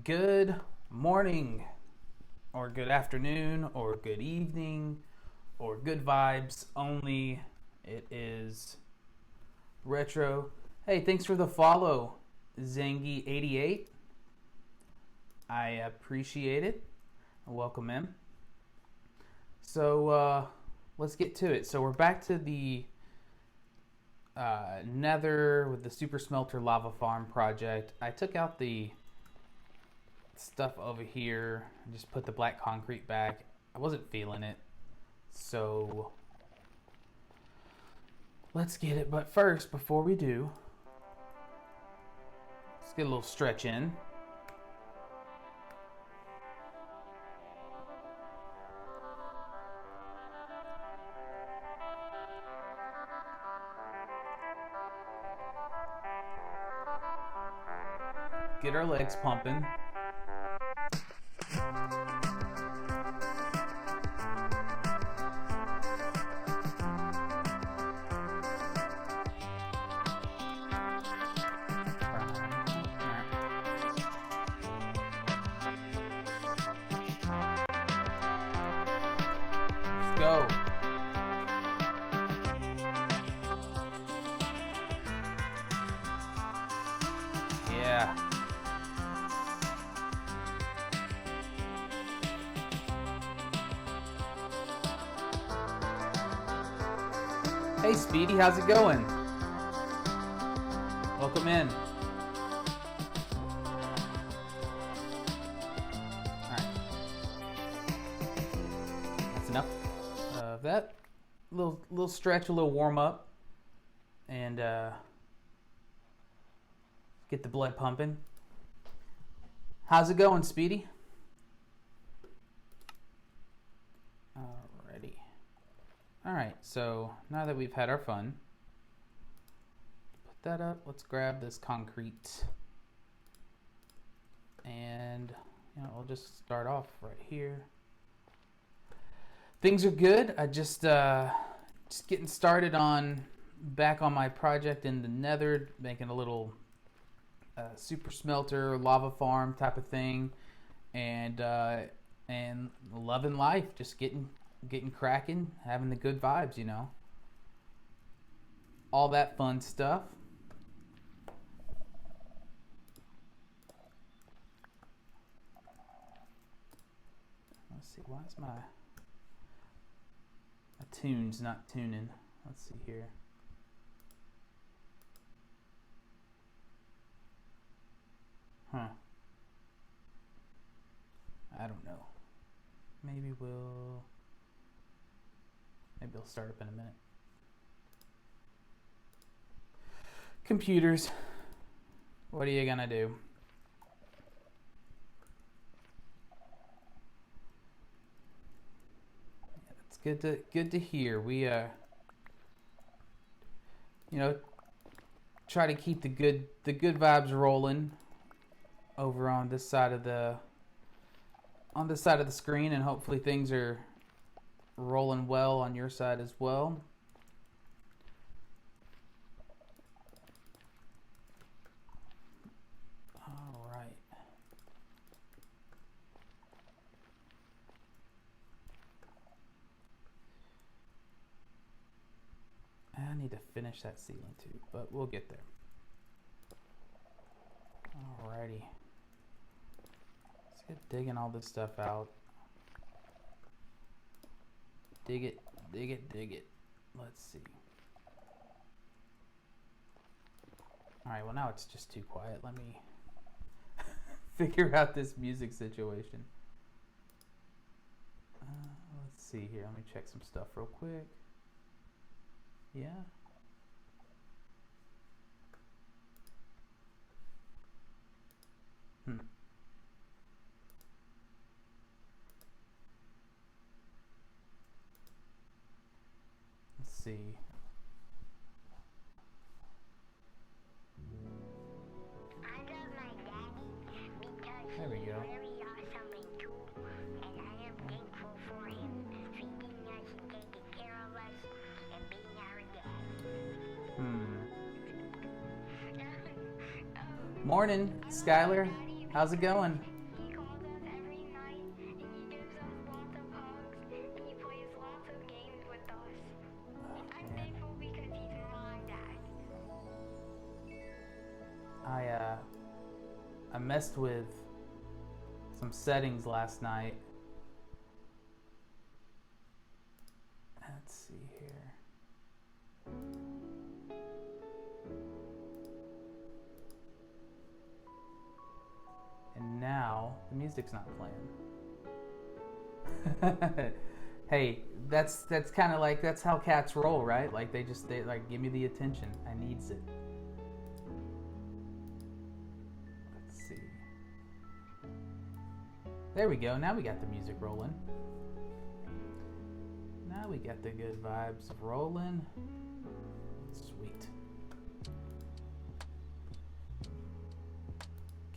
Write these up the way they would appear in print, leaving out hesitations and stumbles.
Good morning, or good afternoon, or good evening, or good vibes only. It is retro. Hey, thanks for the follow, Zangy88. I appreciate it. Welcome in. So let's get to it. So we're back to the Nether with the Super Smelter Lava Farm project. I took out the stuff over here and just put the black concrete back. I wasn't feeling it, so let's get it. But first, before we do, let's get a little stretch in. Get our legs pumping. Let's go. Yeah. Hey Speedy, how's it going? Welcome in. Alright. That's enough of that. Little stretch, a little warm up. And get the blood pumping. How's it going, Speedy? Alrighty. Alright, so now that we've had our fun, put that up. Let's grab this concrete. And we'll just start off right here. Things are good. I just getting started back on my project in the Nether, making a little super smelter, lava farm type of thing, and loving life, just getting cracking, having the good vibes, all that fun stuff. Let's see, why is my tunes not tuning? Let's see here. Huh. I don't know. Maybe it'll start up in a minute. Computers. What are you gonna do? Yeah, that's good to hear. We try to keep the good vibes rolling over on this side of the screen, and hopefully things are rolling well on your side as well. All right. I need to finish that ceiling too, but we'll get there. Alrighty. Let's get digging all this stuff out. Dig it. Let's see. Alright, well now it's just too quiet. Let me figure out this music situation. Let's see here. Let me check some stuff real quick. Yeah. Let's see. I love my daddy because There we he's go. really awesome and cool, and I am thankful for him feeding us and taking care of us and being our dad. Morning, Skylar. How's it going? messed with some settings last night. Let's see here. And now the music's not playing. Hey, that's kind of like, that's how cats roll, right? Like they like, give me the attention. I needs it. Let's see. There we go. Now we got the music rolling. Now we got the good vibes rolling. Sweet.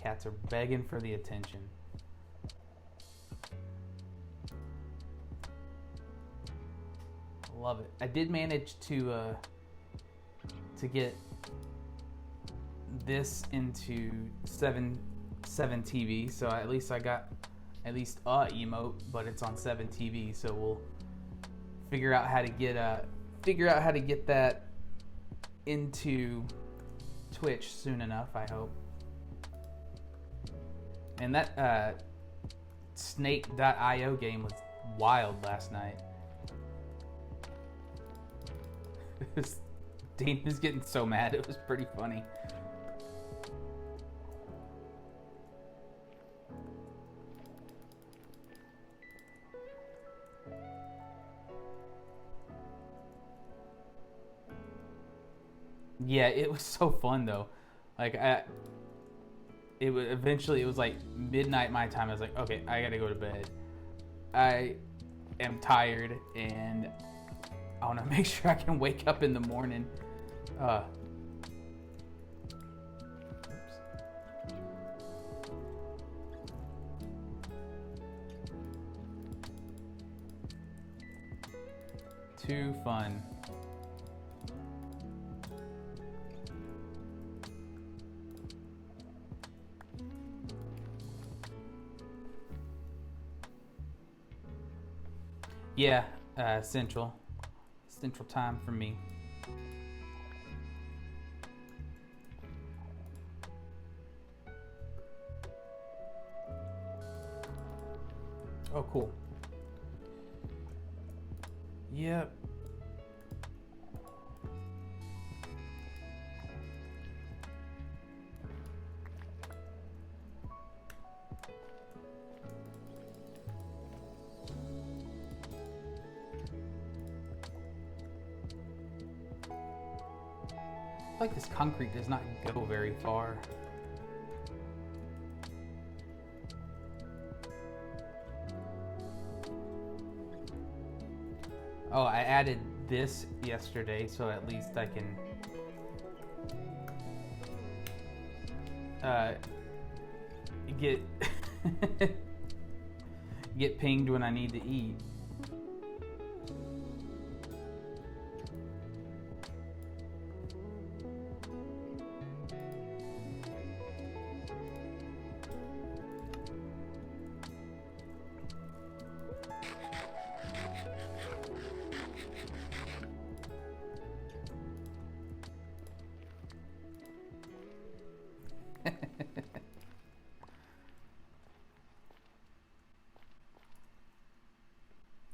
Cats are begging for the attention. Love it. I did manage to get this into 7 TV, so at least I got at least a emote, but it's on 7 TV, so we'll figure out how to get that into Twitch soon enough, I hope. And that Snake.io game was wild last night. Dean was getting so mad, it was pretty funny. Yeah, it was so fun though. Like it was like midnight my time. I was like, okay, I gotta go to bed. I am tired and I want to make sure I can wake up in the morning. Too fun. Yeah, Central time for me. Oh, cool. Yep. Like this concrete does not go very far. Oh, I added this yesterday, so at least I can get get pinged when I need to eat.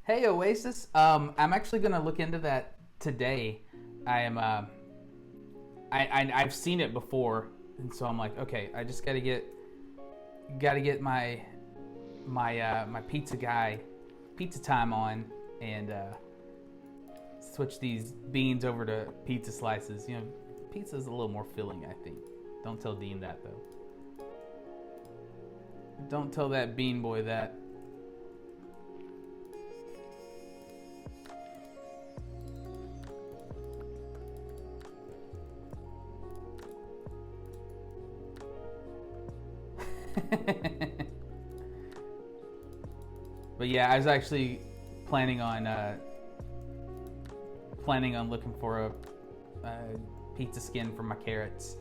Hey Oasis, I'm actually gonna look into that today. I am I've seen it before, and so I'm like, okay, I just gotta get my pizza time on, and switch these beans over to pizza slices. You know, pizza's a little more filling, I think. Don't tell Dean that though. Don't tell that bean boy that. But yeah, I was actually planning on looking for a pizza skin for my carrots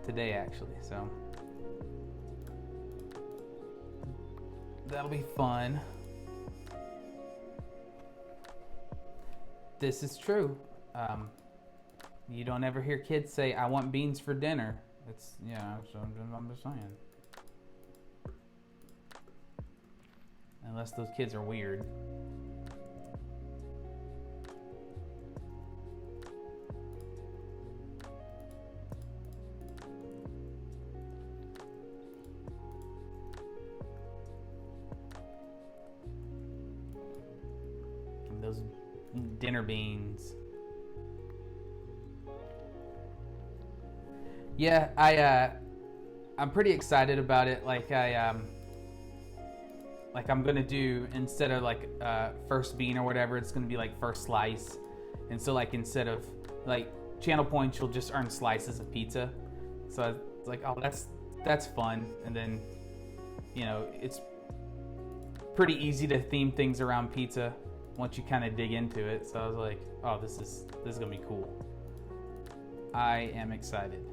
today, actually. So that'll be fun. This is true. You don't ever hear kids say, "I want beans for dinner." It's, yeah, so I'm just saying. Unless those kids are weird. And those dinner beans. Yeah, I'm pretty excited about it. Like I'm gonna do, instead of like first bean or whatever, it's gonna be like first slice. And so like instead of like channel points, you'll just earn slices of pizza. So it's like, oh, that's fun. And then, you know, it's pretty easy to theme things around pizza once you kind of dig into it. So I was like, oh, this is gonna be cool. I am excited.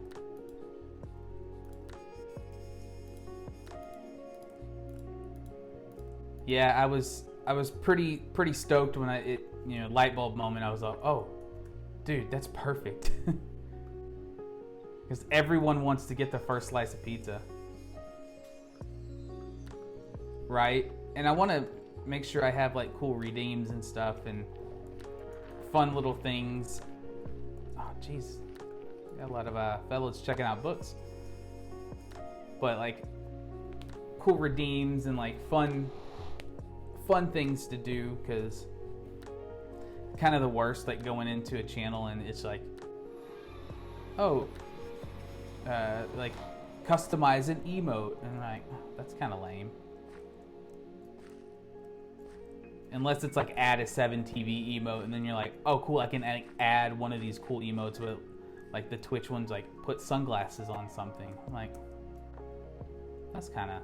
Yeah, I was pretty stoked when light bulb moment. I was like, oh, dude, that's perfect. Because everyone wants to get the first slice of pizza, right? And I want to make sure I have like cool redeems and stuff and fun little things. Oh, jeez, got a lot of fellas checking out books, but like cool redeems and like fun things to do, because kind of the worst, like going into a channel and it's like, oh, like customize an emote, and I'm like, that's kind of lame. Unless it's like add a 7TV emote, and then you're like, oh cool, I can add one of these cool emotes with, like the Twitch ones, like put sunglasses on something. I'm like, that's kind of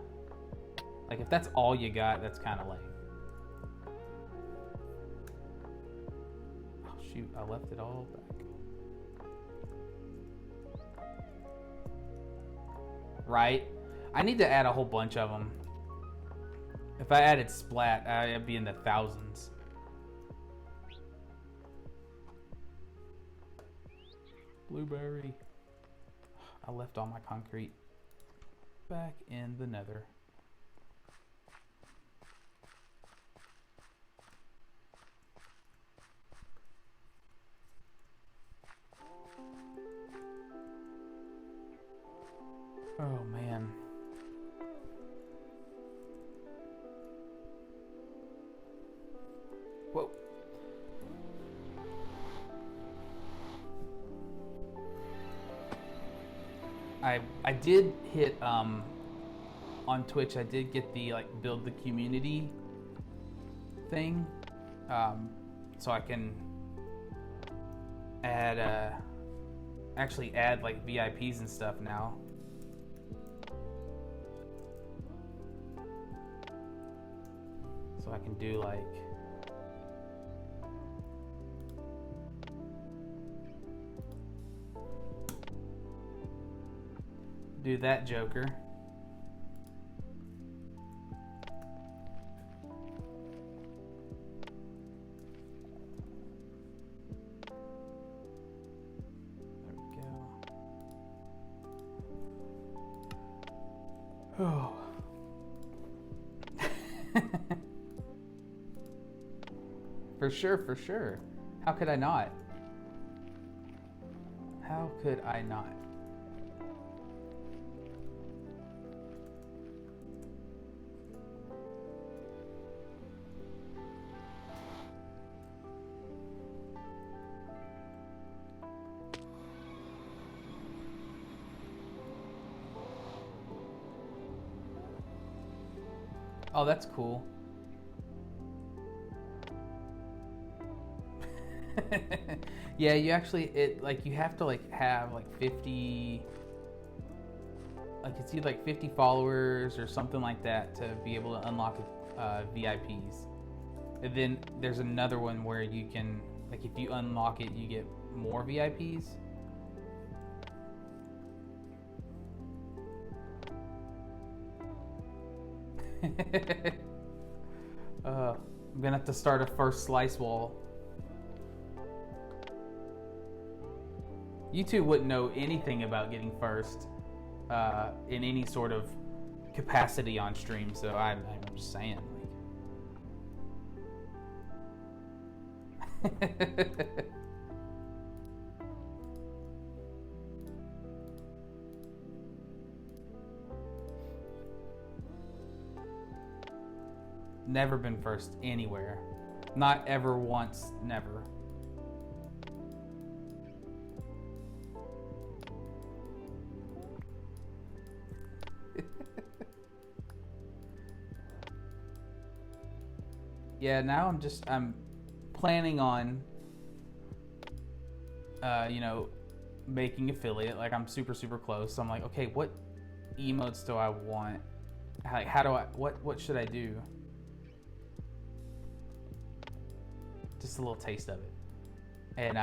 like, if that's all you got, that's kind of lame. Oh shoot, I left it all back. Right? I need to add a whole bunch of them. If I added Splat, I'd be in the thousands. Blueberry. I left all my concrete back in the Nether. Oh man. Whoa. I did hit on Twitch, I did get the like build the community thing, so I can add actually add like VIPs and stuff now. So I can do like do that Joker. There we go. Oh. For sure, for sure. How could I not? How could I not? Oh, that's cool. Yeah, you actually, you have to like have like 50, like it's either like 50 followers or something like that to be able to unlock VIPs. And then there's another one where you can, like if you unlock it, you get more VIPs. I'm gonna have to start a first slice wall. You two wouldn't know anything about getting first. in any sort of capacity on stream. So I'm just saying, like. Never been first anywhere. Not ever once, never. Yeah, now I'm planning on, you know, making affiliate. Like, I'm super close. So I'm like, okay, what emotes do I want? Like, how do I, what should I do? Just a little taste of it. And,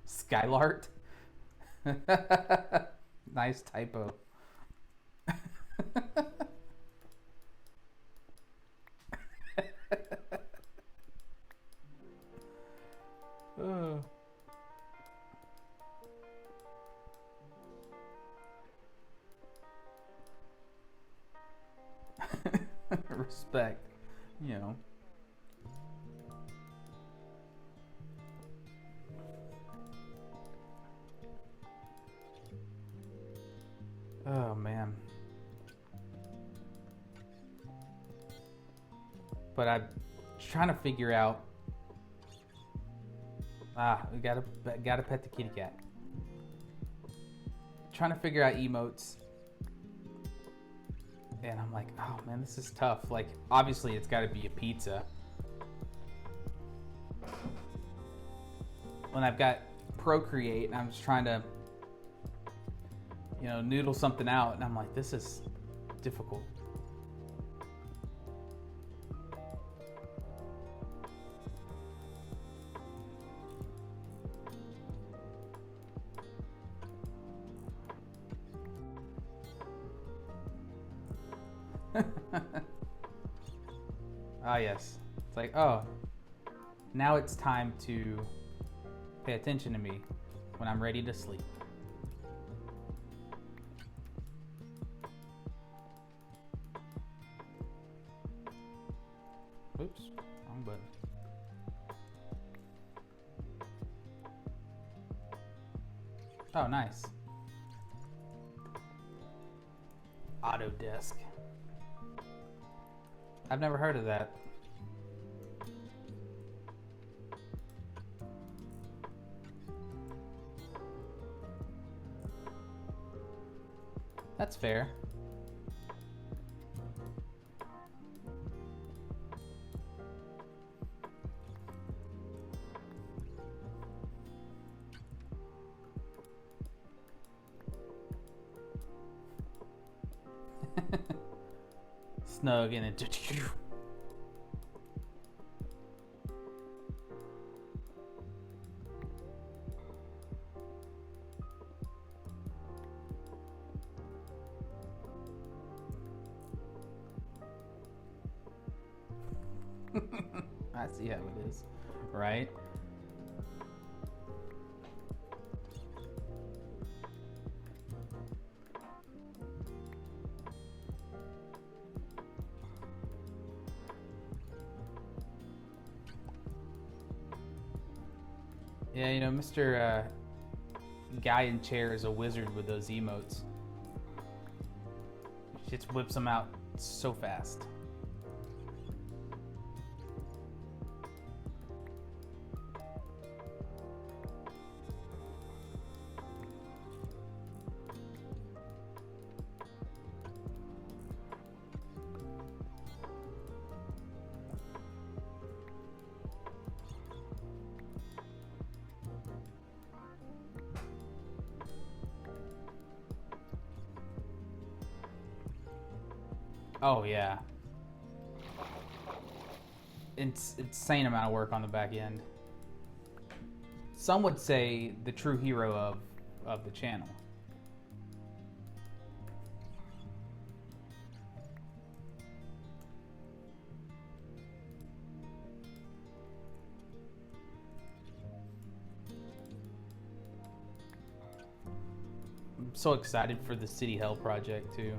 Skylart. Nice typo. Respect, you know. Oh man. But I'm trying to figure out. We gotta pet the kitty cat. Trying to figure out emotes. And I'm like, oh man, this is tough. Like, obviously it's gotta be a pizza. When I've got Procreate and I'm just trying to, you know, noodle something out, and I'm like, this is difficult. Ah, yes. It's like, oh, now it's time to pay attention to me when I'm ready to sleep. Oops, wrong button. Oh, nice. Autodesk. I've never heard of that. That's fair. Snug and it. I see how it is, right? Yeah, you know, Mr. Guy in Chair is a wizard with those emotes. He just whips them out so fast. Oh yeah. It's insane amount of work on the back end. Some would say the true hero of the channel. so excited for the City Hell project too.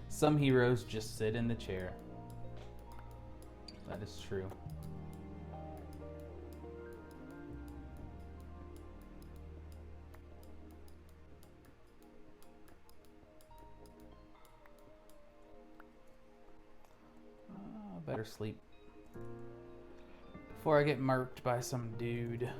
Some heroes just sit in the chair. That is true. Better sleep before I get murked by some dude.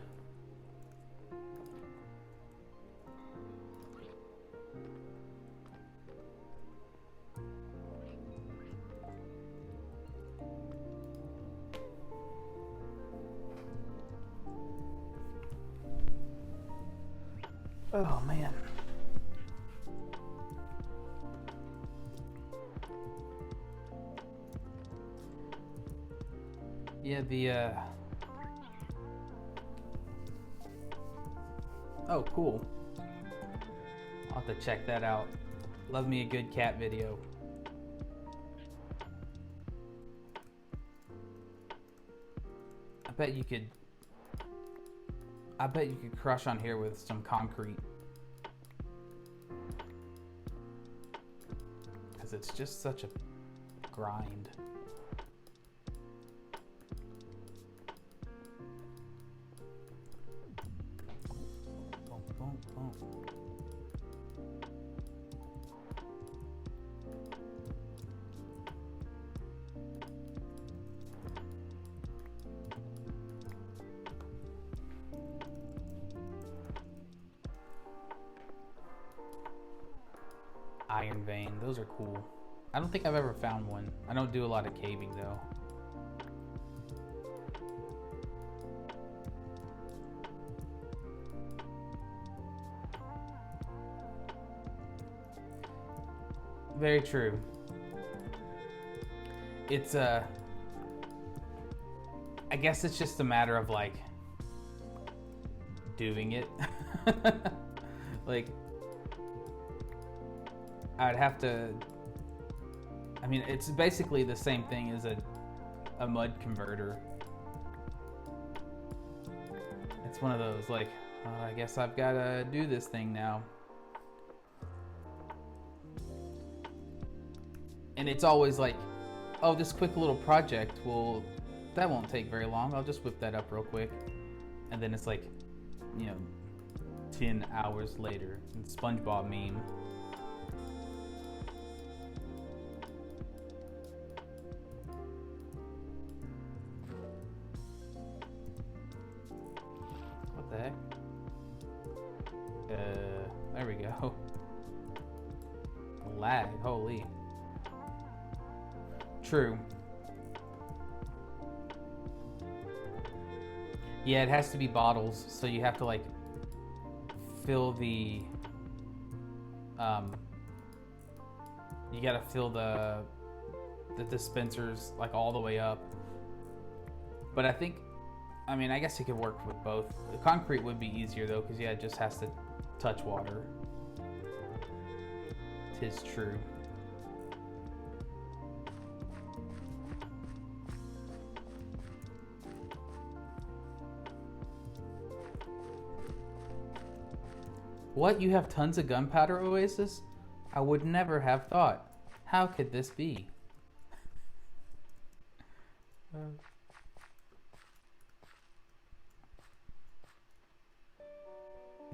Oh man. Yeah, oh, cool. I'll have to check that out. Love me a good cat video. I bet you could crush on here with some concrete. Because it's just such a grind. Iron vein, those are cool. I don't think I've ever found one. I don't do a lot of caving though. Very true. It's I guess it's just a matter of like doing it. Like I'd have to, I mean, it's basically the same thing as a mud converter. It's one of those like, I guess I've got to do this thing now. And it's always like, oh, this quick little project, well, that won't take very long. I'll just whip that up real quick. And then it's like, 10 hours later. SpongeBob meme. What the heck? There we go. Lag, holy. True. Yeah, it has to be bottles, so you have to like fill the you gotta fill the dispensers like all the way up. But I think, I mean, I guess it could work with both. The concrete would be easier though, because yeah, it just has to touch water. 'Tis true. What? You have tons of gunpowder, Oasis? I would never have thought. How could this be?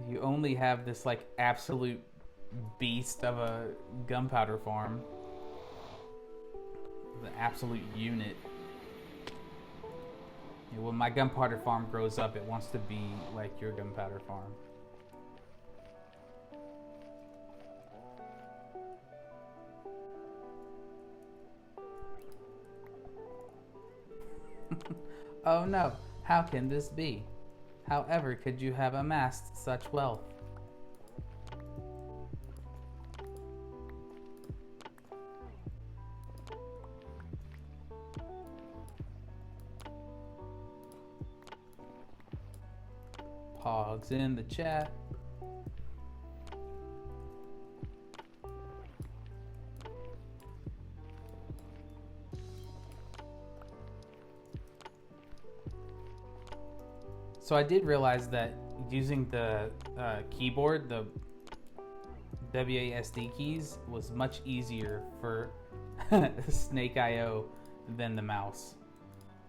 You only have this like absolute beast of a gunpowder farm. The absolute unit. Yeah, when my gunpowder farm grows up, it wants to be like your gunpowder farm. Oh no, how can this be? However could you have amassed such wealth? Pogs in the chat. So I did realize that using the keyboard, the WASD keys, was much easier for Snake IO than the mouse.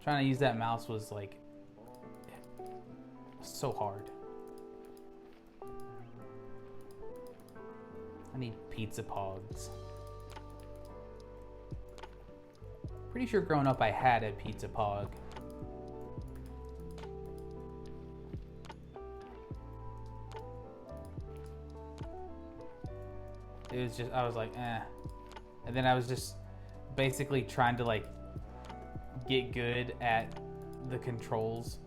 Trying to use that mouse was like so hard. I need pizza pogs. Pretty sure growing up I had a pizza pog. It was just, I was like, eh. And then I was just basically trying to like get good at the controls.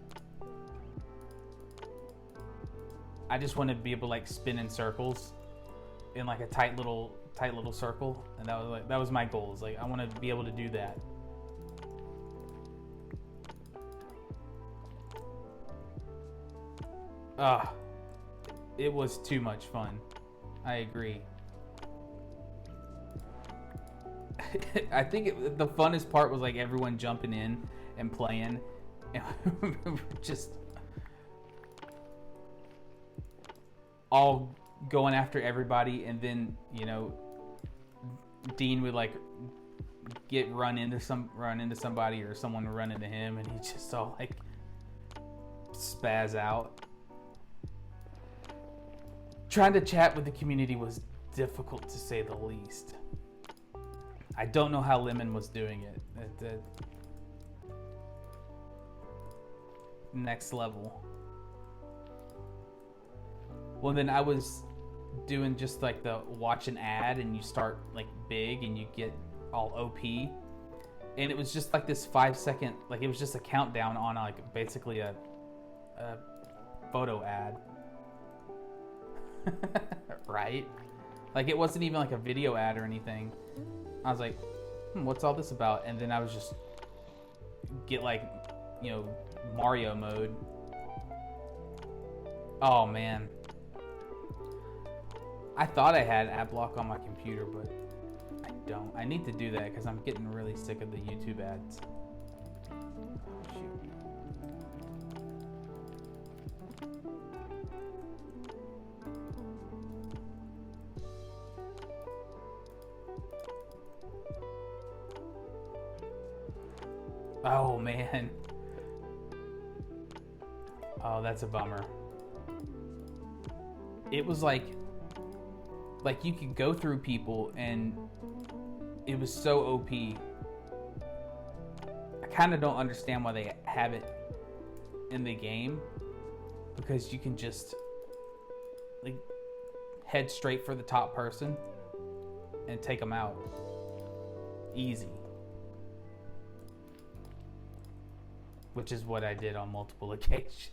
I just wanted to be able to like spin in circles in like a tight little circle, and that was my goal. Is like I want to be able to do that. It was too much fun. I agree. I think the funnest part was like everyone jumping in and playing, and just all going after everybody, and then Dean would like run into somebody, or someone would run into him, and he just all like spaz out. Trying to chat with the community was difficult to say the least. I don't know how Lemon was doing it at the next level. Well, then I was doing just like the watch an ad and you start like big and you get all OP. And it was just like this 5-second, like it was just a countdown on like basically a photo ad. Right? Like it wasn't even like a video ad or anything. I was like, what's all this about? And then I was just get like, Mario mode. Oh man. I thought I had ad block on my computer, but I don't. I need to do that because I'm getting really sick of the YouTube ads. Shoot. Oh man. Oh, that's a bummer. It was like you could go through people and it was so OP. I kind of don't understand why they have it in the game, because you can just like head straight for the top person and take them out easy. Which is what I did on multiple occasions.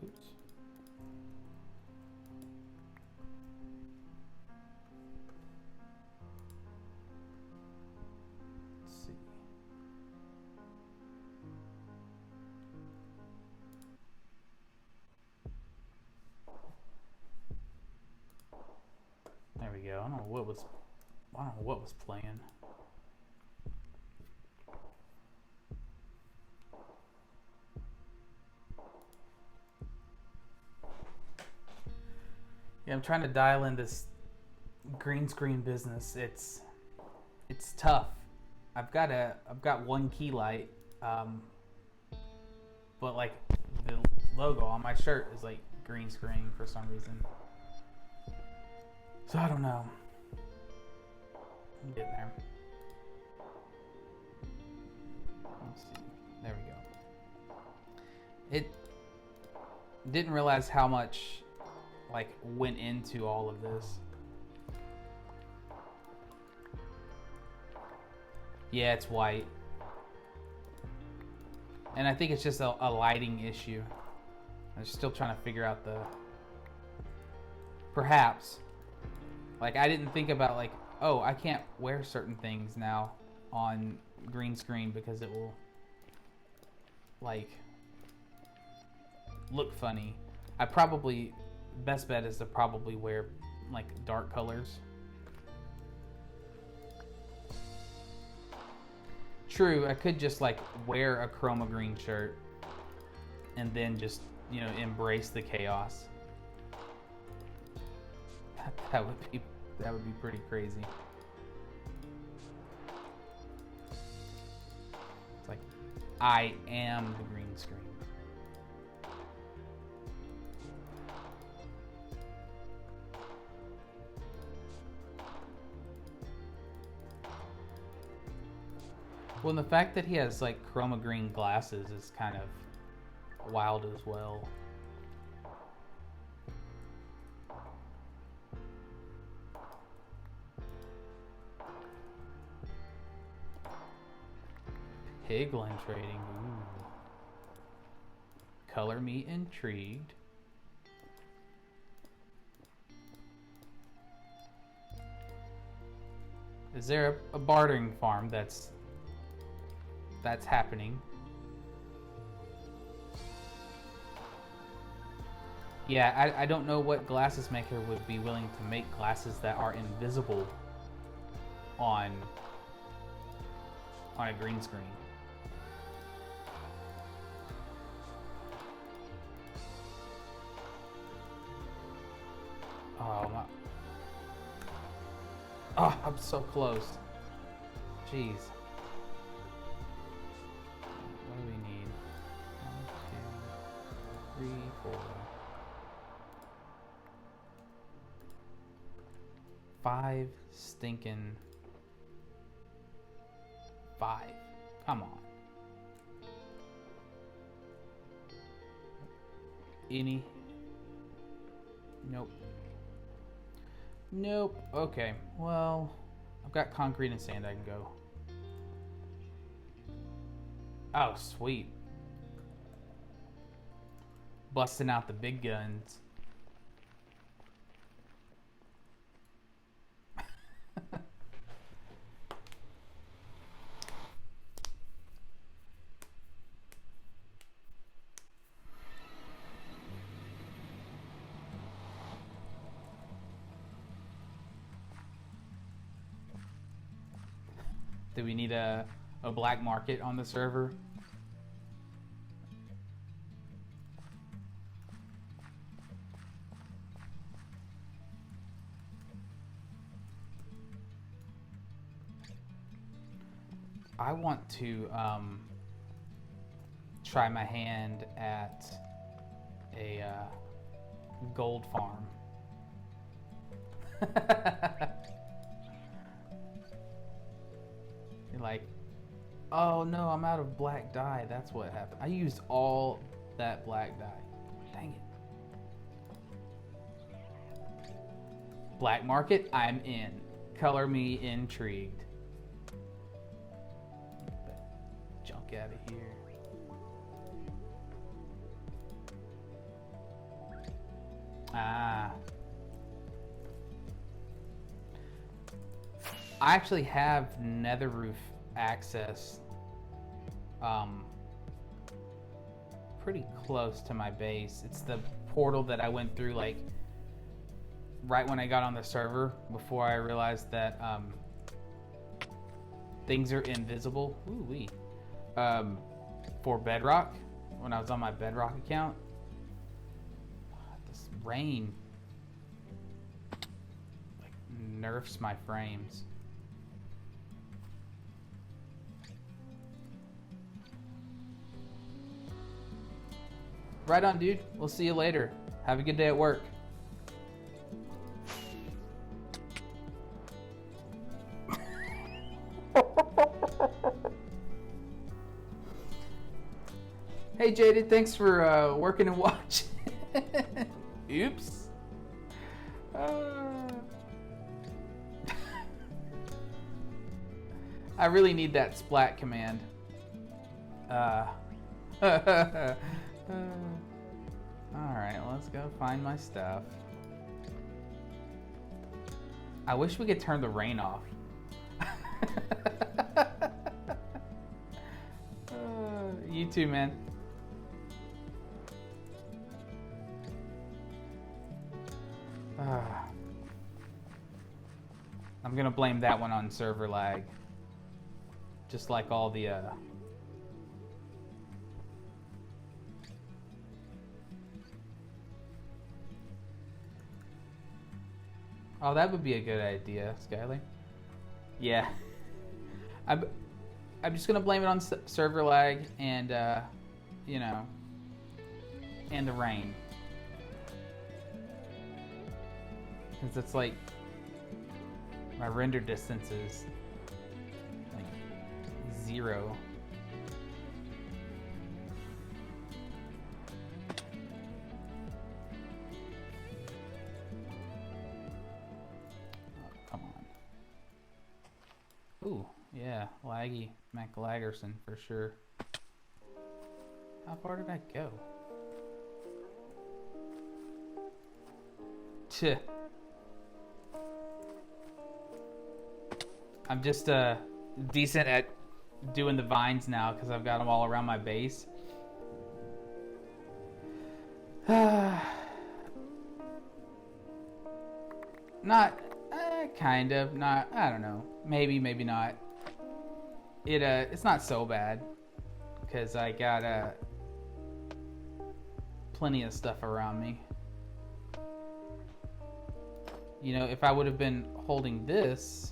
Oops. Let's see. There we go. I don't know what was playing. Yeah, I'm trying to dial in this green screen business. It's tough. I've got one key light, but like the logo on my shirt is like green screen for some reason. So I don't know. I'm getting there. Let's see. There we go. It didn't realize how much like went into all of this. Yeah, it's white. And I think it's just a lighting issue. I'm still trying to figure out the... Perhaps. Like, I didn't think about, like, oh, I can't wear certain things now on green screen because it will, like, look funny. I probably... Best bet is to probably wear, like, dark colors. True, I could just, like, wear a chroma green shirt and then just, you know, embrace the chaos. That would be pretty crazy. It's like, I am the green screen. Well, and the fact that he has like chroma green glasses is kind of wild as well. Piglin trading. Ooh. Color me intrigued. Is there a bartering farm that's happening? Yeah, I don't know what glasses maker would be willing to make glasses that are invisible on a green screen. Oh, my. Oh, I'm so close. Jeez. What do we need? 1, 2, 3, 4. 5 stinking 5. Come on. Any? Nope. Nope. Okay. Well, I've got concrete and sand I can go. Oh, sweet. Busting out the big guns. Do we need a black market on the server? I want to try my hand at a gold farm. You're like, oh no, I'm out of black dye. That's what happened. I used all that black dye. Dang it. Black market, I'm in. Color me intrigued. Get that junk out of here. Ah. I actually have nether roof access pretty close to my base. It's the portal that I went through like right when I got on the server before I realized that things are invisible. Ooh-wee. For Bedrock, when I was on my Bedrock account. This rain like nerfs my frames. Right on, dude. We'll see you later. Have a good day at work. Hey, Jaded. Thanks for working and watching. Oops. I really need that splat command. Alright, let's go find my stuff. I wish we could turn the rain off. You too, man. I'm gonna blame that one on server lag. Just like all the Oh, that would be a good idea, Skylar. Yeah. I'm just gonna blame it on server lag and you know, and the rain. Because it's like my render distance is like 0. Oh, come on. Ooh, yeah, laggy McLagerson for sure. How far did I go? Tch. I'm just decent at doing the vines now because I've got them all around my base. Not, kind of, not, I don't know. Maybe, maybe not. It's not so bad because I got plenty of stuff around me. You know, if I would have been holding this,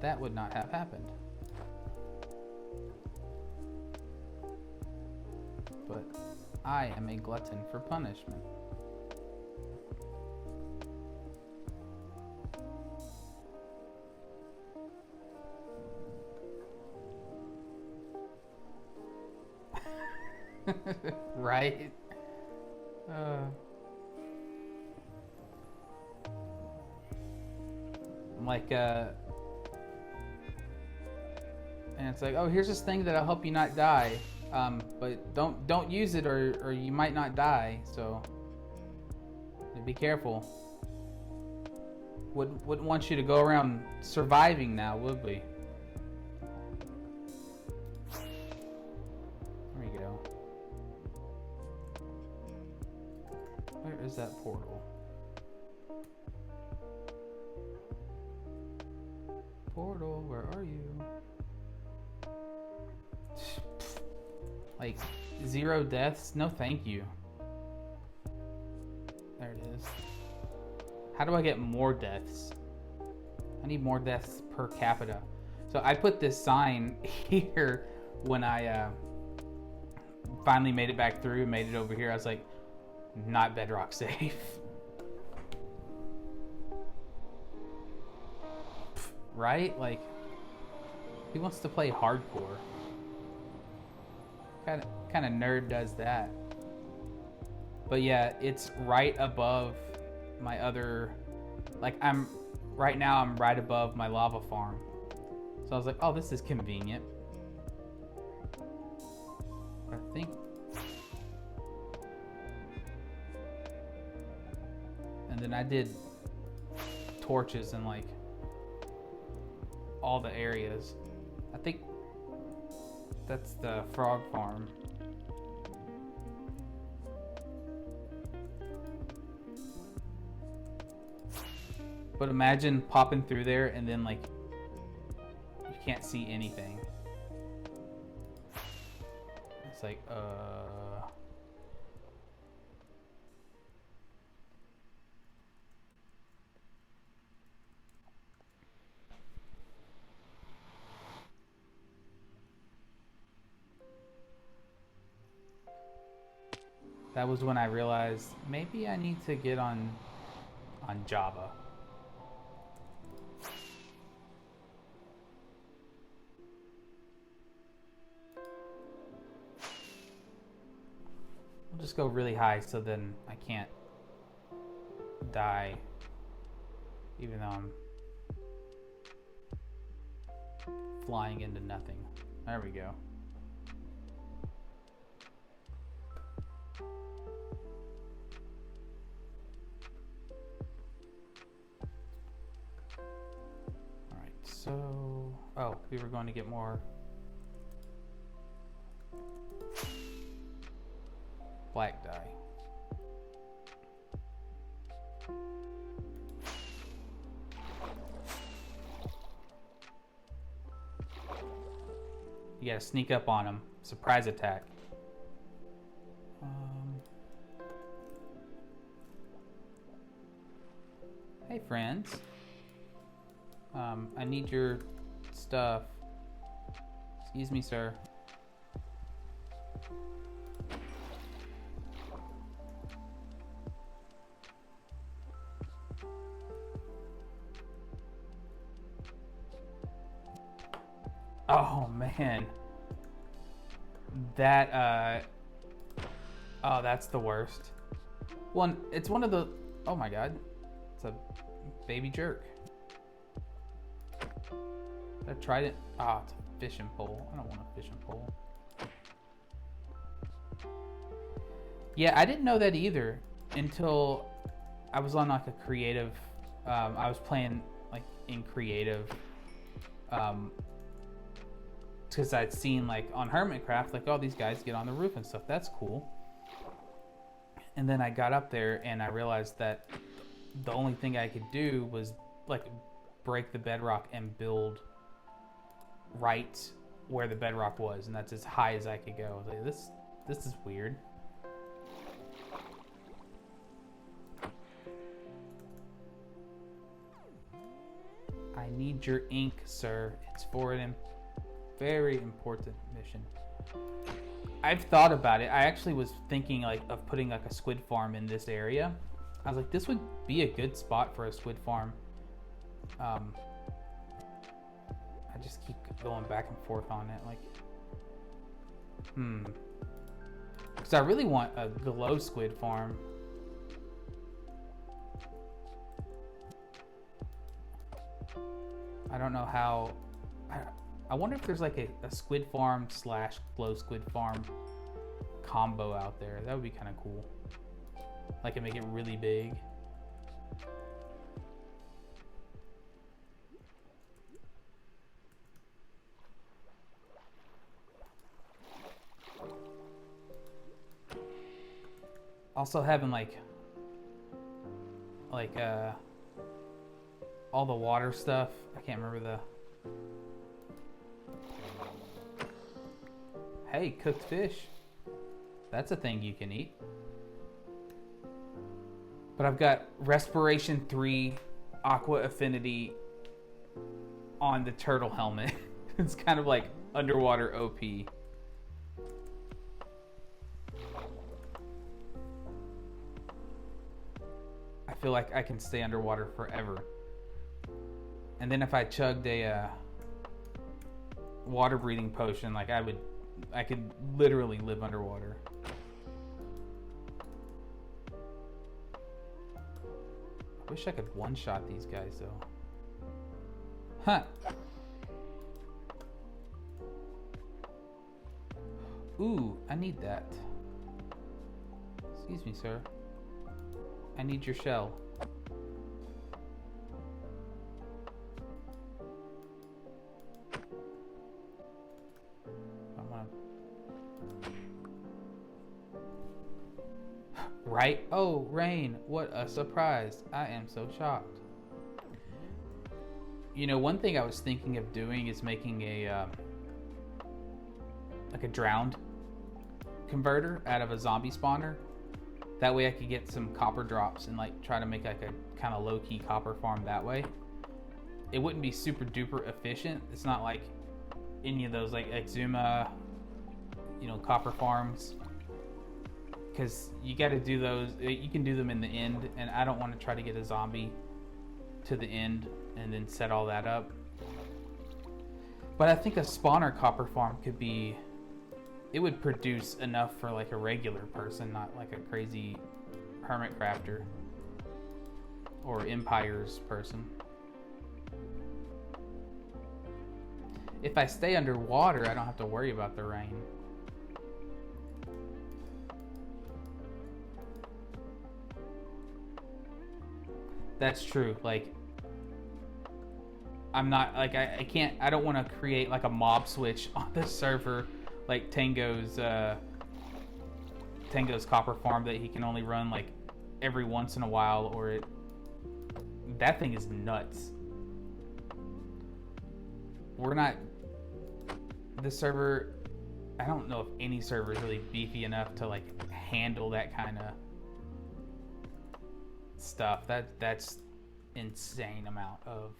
that would not have happened. But I am a glutton for punishment. Right? I'm like, and it's like, oh, here's this thing that'll help you not die, but don't use it or you might not die. So be careful. Wouldn't want you to go around surviving now, would we? There you go. Where is that portal? Portal, where are you? Like 0 deaths? No, thank you. There it is. How do I get more deaths? I need more deaths per capita. So I put this sign here when I finally made it back through, made it over here. I was like, not bedrock safe. Right? Like, who wants to play hardcore? Kind of nerd does that. But yeah, it's right above my other, like right now I'm right above my lava farm. So I was like, oh, this is convenient. I think, and then I did torches in like all the areas. I think that's the frog farm. But imagine popping through there and then like you can't see anything. It's like that was when I realized maybe I need to get on Java. I'll just go really high so then I can't die even though I'm flying into nothing. There we go. Alright, so... Oh, we were going to get more... black dye. You gotta sneak up on him. Surprise attack. Hey, friends. I need your stuff. Excuse me, sir. Oh, man. That, oh, that's the worst. It's one of the... Oh, my God. It's a baby jerk. I tried it. Ah, it's a fishing pole. I don't want a fishing pole. Yeah, I didn't know that either until I was on like a creative. I was playing like in creative, because I'd seen like on Hermitcraft, like, oh, these guys get on the roof and stuff. That's cool. And then I got up there and I realized that the only thing I could do was like break the bedrock and build right where the bedrock was, and that's as high as I could go. I was like, this is weird. I need your ink, sir. It's for a very important mission. I've thought about it. I actually was thinking like of putting like a squid farm in this area. I was like, this would be a good spot for a squid farm. I just keep going back and forth on it, like, because I really want a glow squid farm. I don't know how. I wonder if there's like a squid farm / glow squid farm combo out there. That would be kind of cool. Like, and make it really big. Also having like all the water stuff. I can't remember the... Hey, cooked fish. That's a thing you can eat. But I've got Respiration 3 Aqua Affinity on the turtle helmet. It's kind of like underwater OP. I feel like I can stay underwater forever. And then if I chugged a water breathing potion, like I could literally live underwater. I wish I could one-shot these guys though. Huh. Ooh, I need that. Excuse me, sir. I need your shell. Right? Oh, rain. What a surprise. I am so shocked. You know, one thing I was thinking of doing is making a like a drowned converter out of a zombie spawner. That way I could get some copper drops and like try to make like a kind of low-key copper farm that way. It wouldn't be super duper efficient. It's not like any of those like Exuma, you know, copper farms. Because you got to do those, you can do them in the end, and I don't want to try to get a zombie to the end and then set all that up. But I think a spawner copper farm could be, it would produce enough for like a regular person, not like a crazy hermit crafter or Empires person. If I stay underwater, I don't have to worry about the rain. That's true. Like, I'm not like I can't. I don't want to create like a mob switch on the server, like Tango's copper farm that he can only run like every once in a while, or that thing is nuts. We're not the server. I don't know if any server is really beefy enough to like handle that kind of stuff. That's insane amount of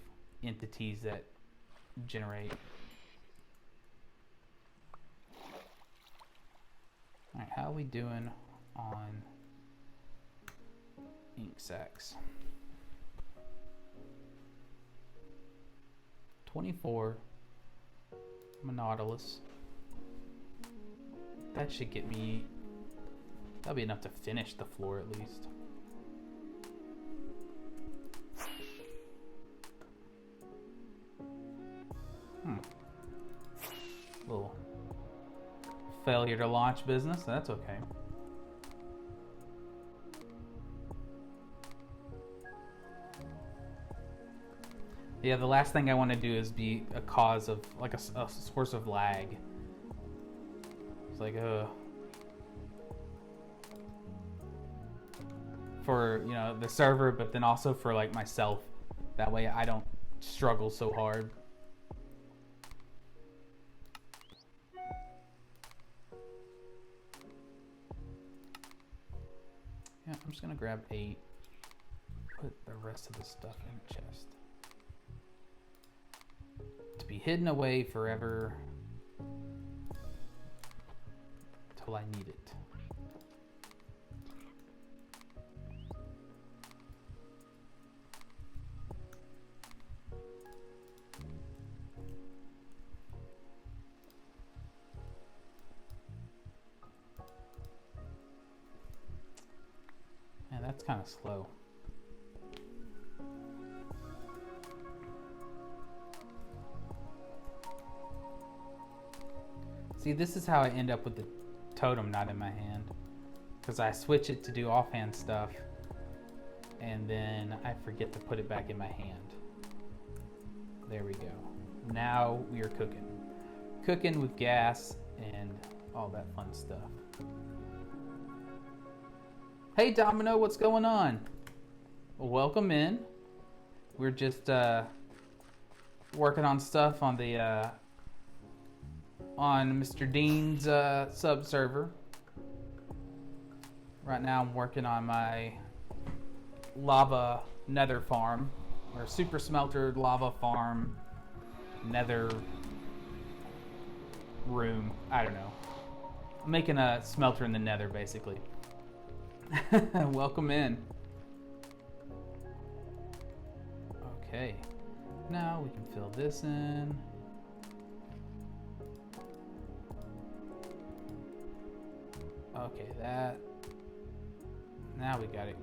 entities that generate. All right, how are we doing on ink sacs? 24 Monautilus. That should get me. That'll be enough to finish the floor at least. Little failure to launch business. That's okay. Yeah, the last thing I want to do is be a cause of like a source of lag. It's like for, you know, the server, but then also for like myself. That way I don't struggle so hard. Yeah, I'm just gonna grab 8. Put the rest of the stuff in the chest. To be hidden away forever till I need it. Man, that's kind of slow. See, this is how I end up with the totem not in my hand. Because I switch it to do offhand stuff, and then I forget to put it back in my hand. There we go. Now we are cooking. Cooking with gas and all that fun stuff. Hey Domino, what's going on? Well, welcome in. We're just working on stuff on the on Mr. Dean's sub server. Right now I'm working on my lava nether farm, or super smelter lava farm nether room. I don't know. I'm making a smelter in the nether basically. Welcome in. Okay, now we can fill this in. Okay, that. Now we got it.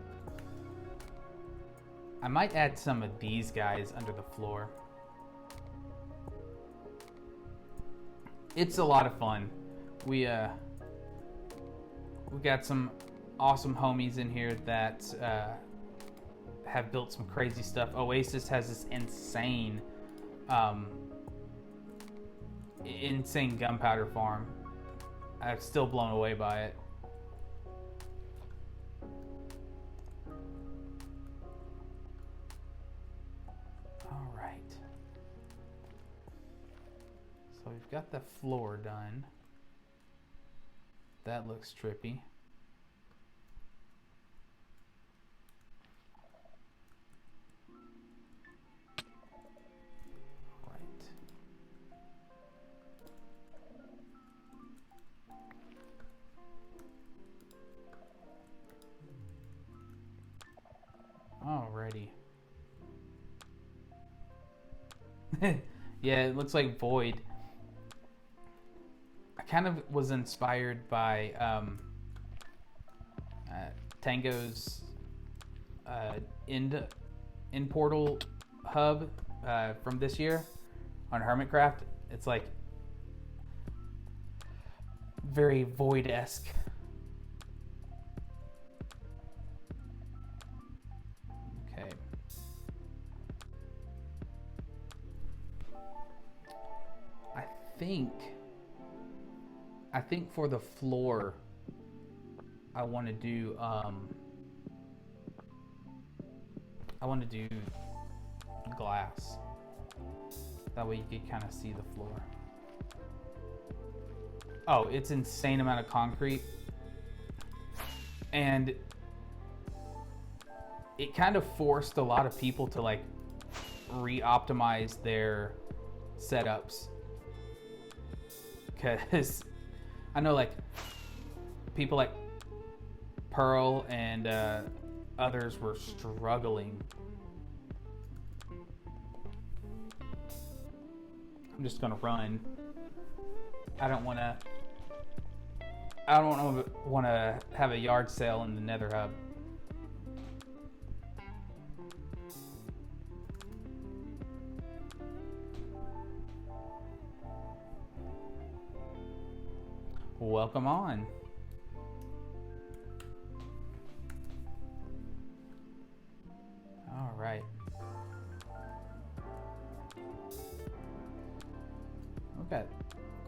I might add some of these guys under the floor. It's a lot of fun. We got some awesome homies in here that have built some crazy stuff. Oasis has this insane gunpowder farm. I'm still blown away by it. All right. So we've got the floor done. That looks trippy. Alrighty. Yeah, it looks like Void. I kind of was inspired by Tango's end portal hub from this year on Hermitcraft. It's like very Void-esque. Okay. think for the floor, I want to do glass. That way you can kind of see the floor. Oh, it's insane amount of concrete. And it kind of forced a lot of people to like re-optimize their setups. Because I know like people like Pearl and others were struggling. I'm just gonna run. I don't want to have a yard sale in the Nether hub. Welcome on. All right. We've got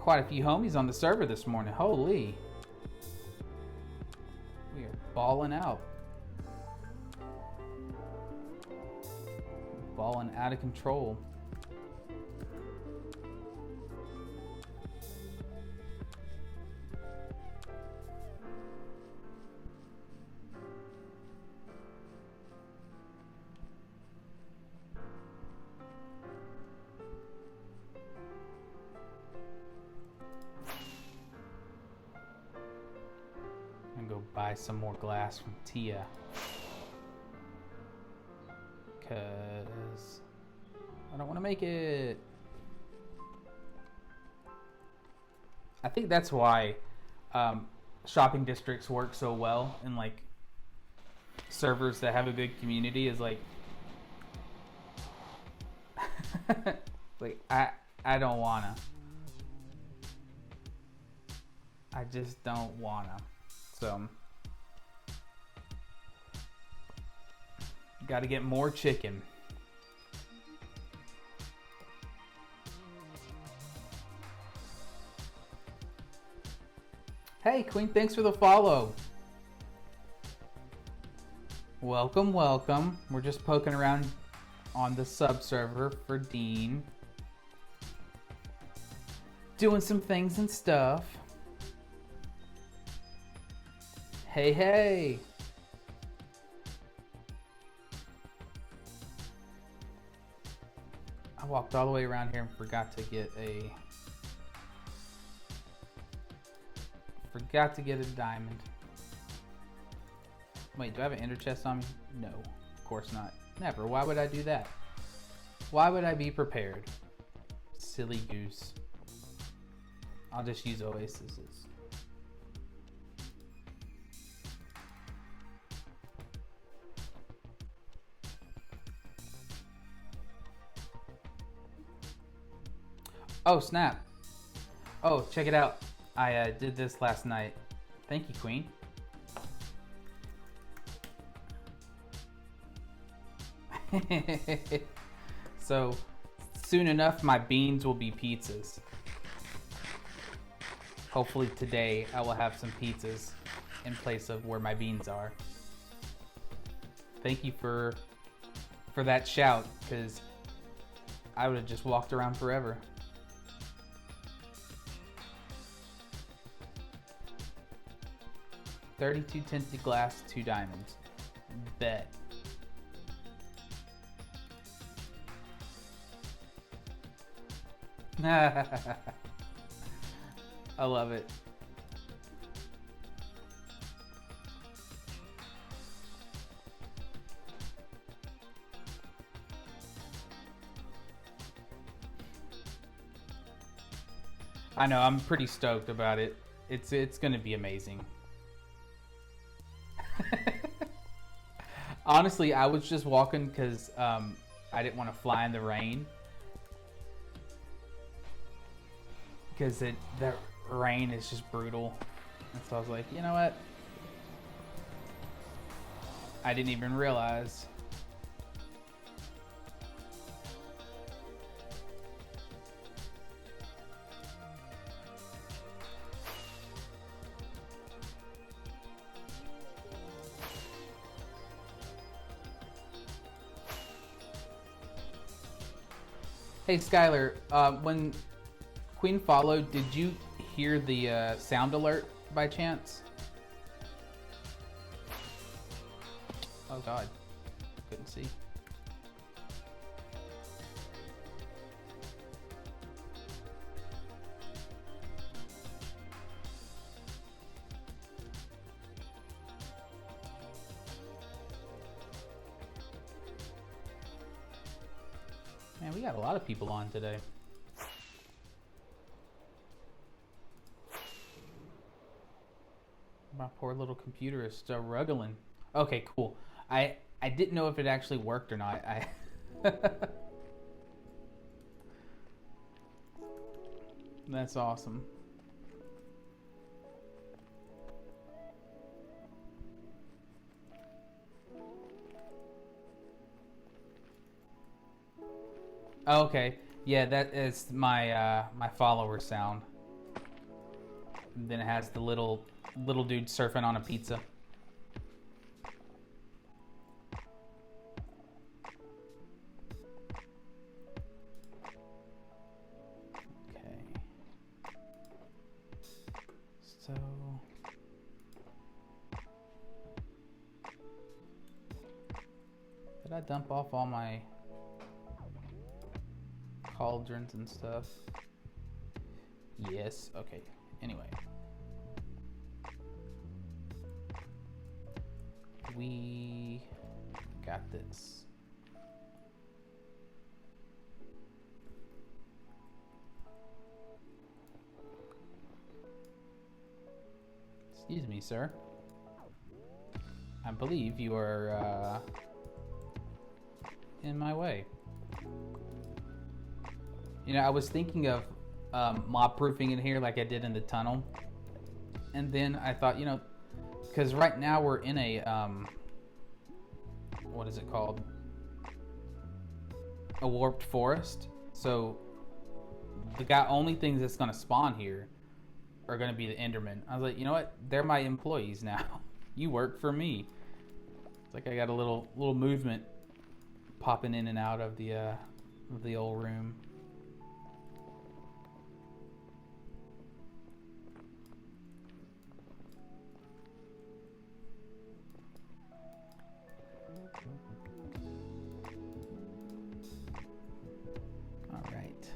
quite a few homies on the server this morning. Holy. We are balling out. Balling out of control. Buy some more glass from Tia, because I don't want to make it. I think that's why shopping districts work so well in like servers that have a good community, is like like I don't wanna. I just don't wanna. So got to get more chicken. Hey Queen, thanks for the follow. Welcome, welcome. We're just poking around on the sub server for Dean. Doing some things and stuff. Hey, hey. I walked all the way around here and forgot to get a diamond. Wait, do I have an ender chest on me? No, of course not. Never. Why would I do that? Why would I be prepared? Silly goose. I'll just use oases. Oh, snap. Oh, check it out. I did this last night. Thank you, Queen. So, soon enough, my beans will be pizzas. Hopefully today, I will have some pizzas in place of where my beans are. Thank you for that shout, because I would have just walked around forever. $32 tinted glass, 2 diamonds. Bet. I love it. I know, I'm pretty stoked about it. It's gonna be amazing. Honestly, I was just walking because I didn't want to fly in the rain. Because that rain is just brutal. And so I was like, you know what? I didn't even realize. Hey, Skylar, when Queen followed, did you hear the sound alert by chance? Oh God, couldn't see. Man, we got a lot of people on today. My poor little computer is still ruggling. Okay, cool. I didn't know if it actually worked or not. That's awesome. Okay, yeah, that is my my follower sound. And then it has the little dude surfing on a pizza. Okay. So did I dump off all my cauldrons and stuff? Yes. Okay. Anyway. We got this. Excuse me, sir. I believe you are in my way. You know, I was thinking of mob proofing in here like I did in the tunnel. And then I thought, you know, because right now we're in a, what is it called? A warped forest. So the only things that's going to spawn here are going to be the Endermen. I was like, you know what? They're my employees now. You work for me. It's like I got a little movement popping in and out of the old room. All right.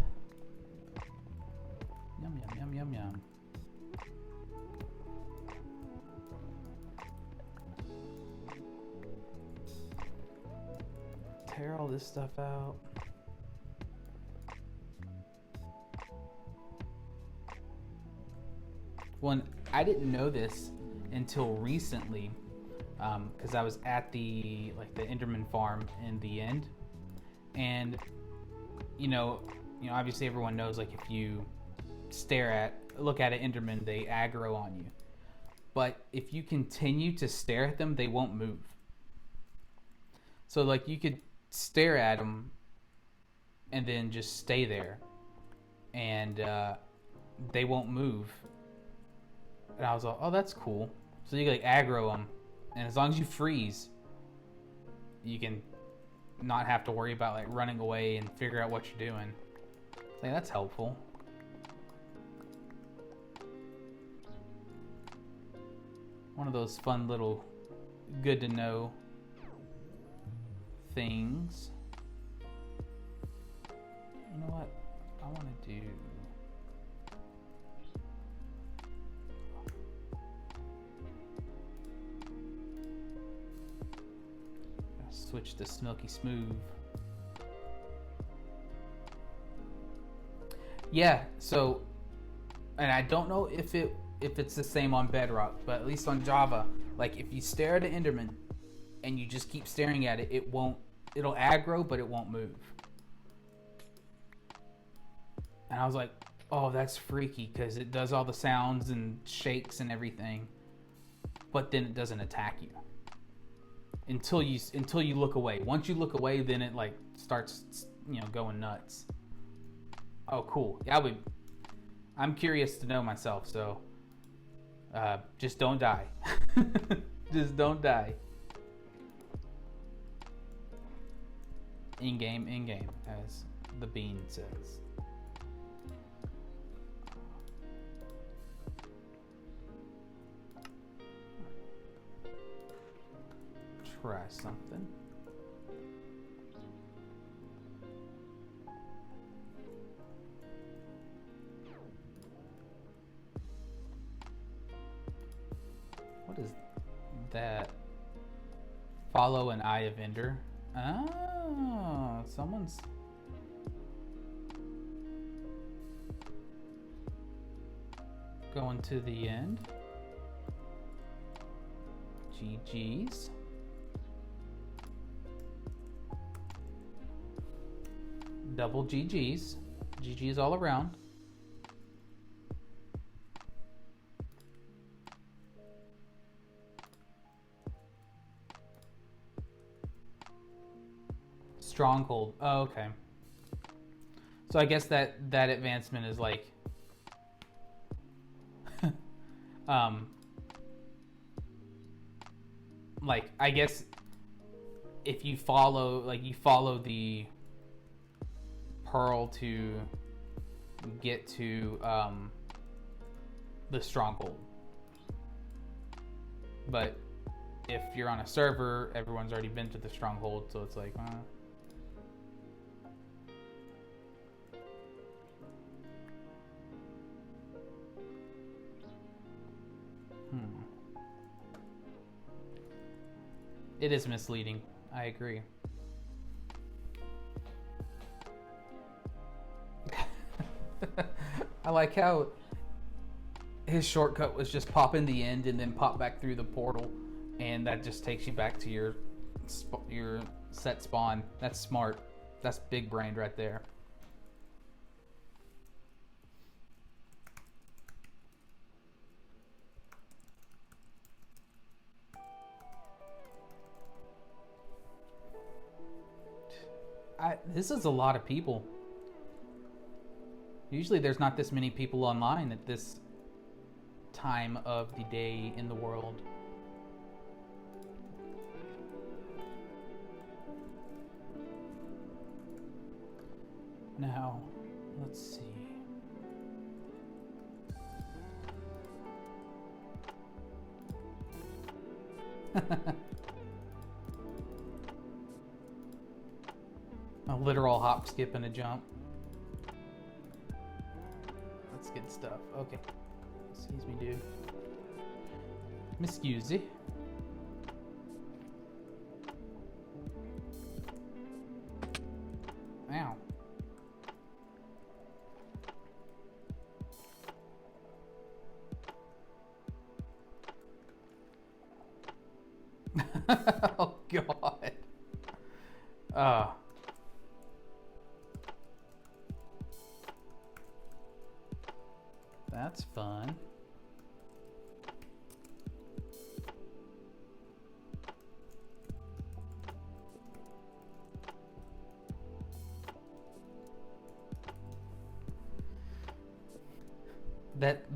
Yum, yum, yum, yum, yum. Tear all this stuff out. Well, I didn't know this until recently, because I was at the Enderman farm in the end, and you know, obviously everyone knows, like, if you look at an Enderman, they aggro on you. But if you continue to stare at them, they won't move. So, like, you could stare at them and then just stay there, and they won't move. And I was like, oh, that's cool. So you can, like, aggro them, and as long as you freeze, you can not have to worry about, like, running away and figure out what you're doing. Like, that's helpful. One of those fun little good to know things. You know what I want to do? Switch to Smoky Smooth. Yeah, so, and I don't know if it's the same on Bedrock, but at least on Java, like, if you stare at an Enderman and you just keep staring at it, it'll aggro, but it won't move. And I was like, oh, that's freaky, because it does all the sounds and shakes and everything, but then it doesn't attack you until you look away. Once you look away, then it, like, starts, going nuts. Oh, cool. Yeah, I'm curious to know myself, so just don't die. Just don't die. In game, as the bean says. Try something. What is that? Follow an eye of Ender. Oh, someone's going to the end. GG's. Double GG's. GG's all around. Stronghold. Oh, okay. So I guess that advancement is like like I guess if you follow the pearl to get to the stronghold. But if you're on a server, everyone's already been to the stronghold, so it's like It is misleading. I agree. I like how his shortcut was just pop in the end and then pop back through the portal, and that just takes you back to your set spawn. That's smart. That's big brained right there. This is a lot of people. Usually there's not this many people online at this time of the day in the world. Now, let's see. A literal hop, skip, and a jump. That's good stuff. Okay. Excuse me, dude. Excuse me. Ow. Oh, God. That's fun.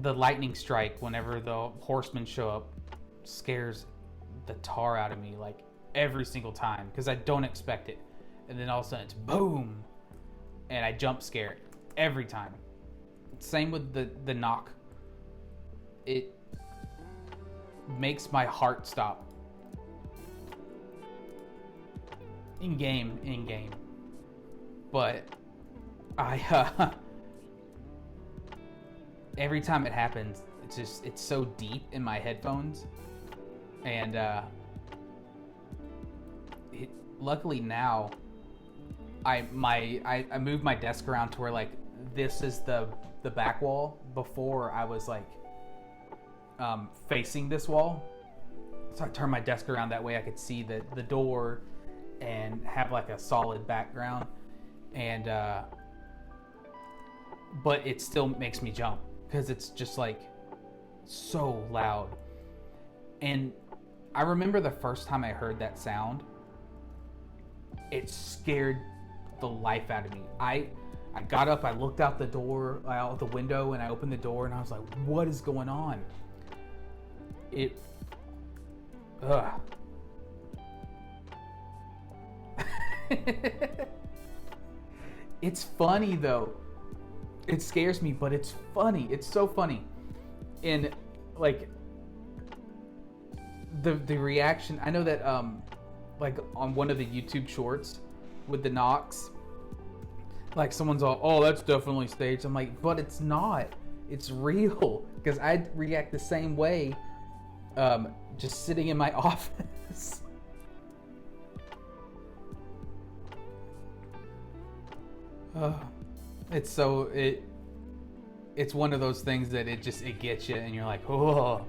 The lightning strike whenever the horsemen show up scares the tar out of me, like every single time, because I don't expect it, and then all of a sudden it's boom, and I jump scare every time. Same with the knock. It makes my heart stop. In game. But I every time it happens, it's so deep in my headphones, and luckily now I moved my desk around to where like this is the back wall. Before I was like facing this wall, so I turned my desk around that way I could see the door and have like a solid background, and but it still makes me jump because it's just like so loud. And I remember the first time I heard that sound, it scared the life out of me. I got up, I looked out the window, and I opened the door, and I was like, what is going on? It's funny though. It scares me, but it's funny. It's so funny. And like the reaction, I know that like on one of the YouTube shorts with the knocks, like someone's all, "Oh, that's definitely staged." I'm like, "But it's not. It's real." Because I'd react the same way just sitting in my office. It's so it's one of those things that it gets you, and you're like, "Oh."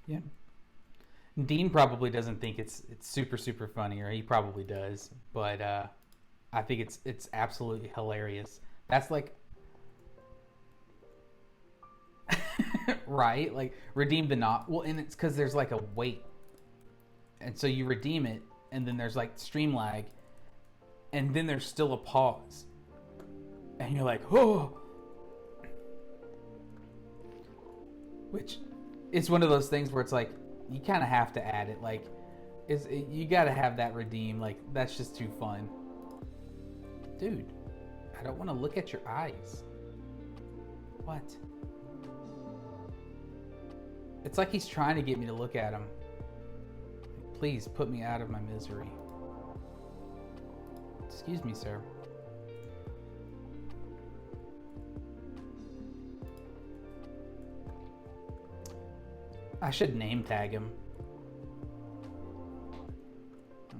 Yeah. Dean probably doesn't think it's super funny, or he probably does, but I think it's absolutely hilarious. That's like right, like redeem the not well, and it's because there's like a wait, and so you redeem it, and then there's like stream lag, and then there's still a pause, and you're like, "Oh," which is one of those things where it's like you kind of have to add it, like you got to have that redeem, like that's just too fun. Dude, I don't want to look at your eyes. What? It's like he's trying to get me to look at him. Please put me out of my misery. Excuse me, sir. I should name tag him.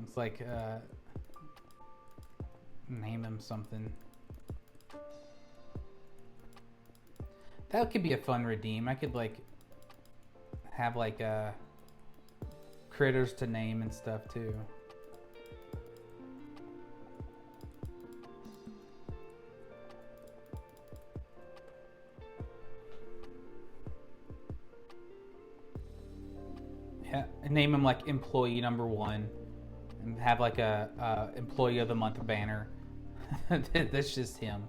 It's like, name him something. That could be a fun redeem. I could like have like critters to name and stuff too. Yeah, and name him like employee number 1, and have like a employee of the month banner. That's just him.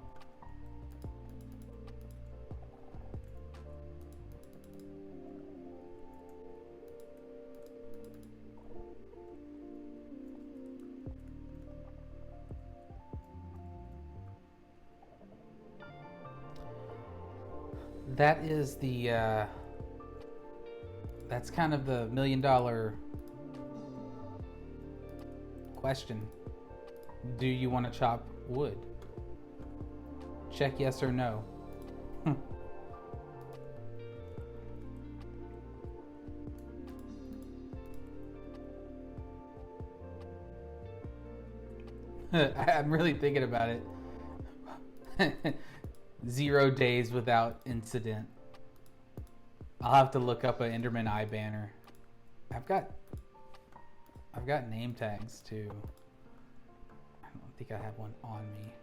That is the that's kind of the $1 million question. Do you want to chop wood? Check yes or no. I'm really thinking about it. 0 days without incident. I'll have to look up an Enderman Eye banner. I've got name tags too. I don't think I have one on me.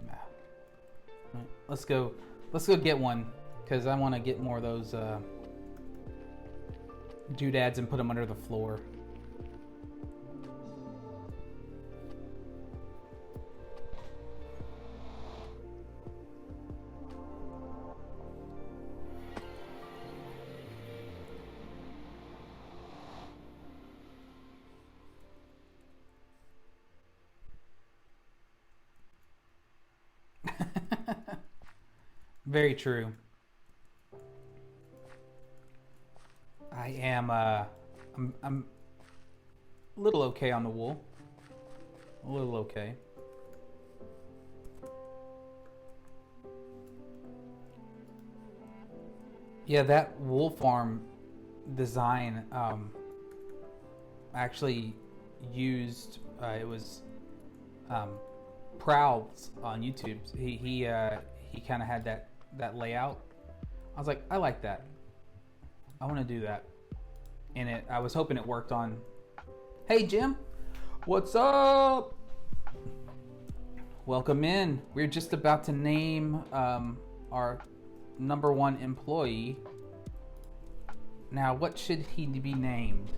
Nah. Let's go get one, because I want to get more of those doodads and put them under the floor. Very true. I am I'm a little okay on the wool. A little okay. Yeah, that wool farm design actually used it was Prowls on YouTube. He kind of had that layout. I was like, I like that. I want to do that. And I was hoping it worked on. Hey Jim, what's up? Welcome in. We're just about to name our number 1 employee. Now, what should he be named?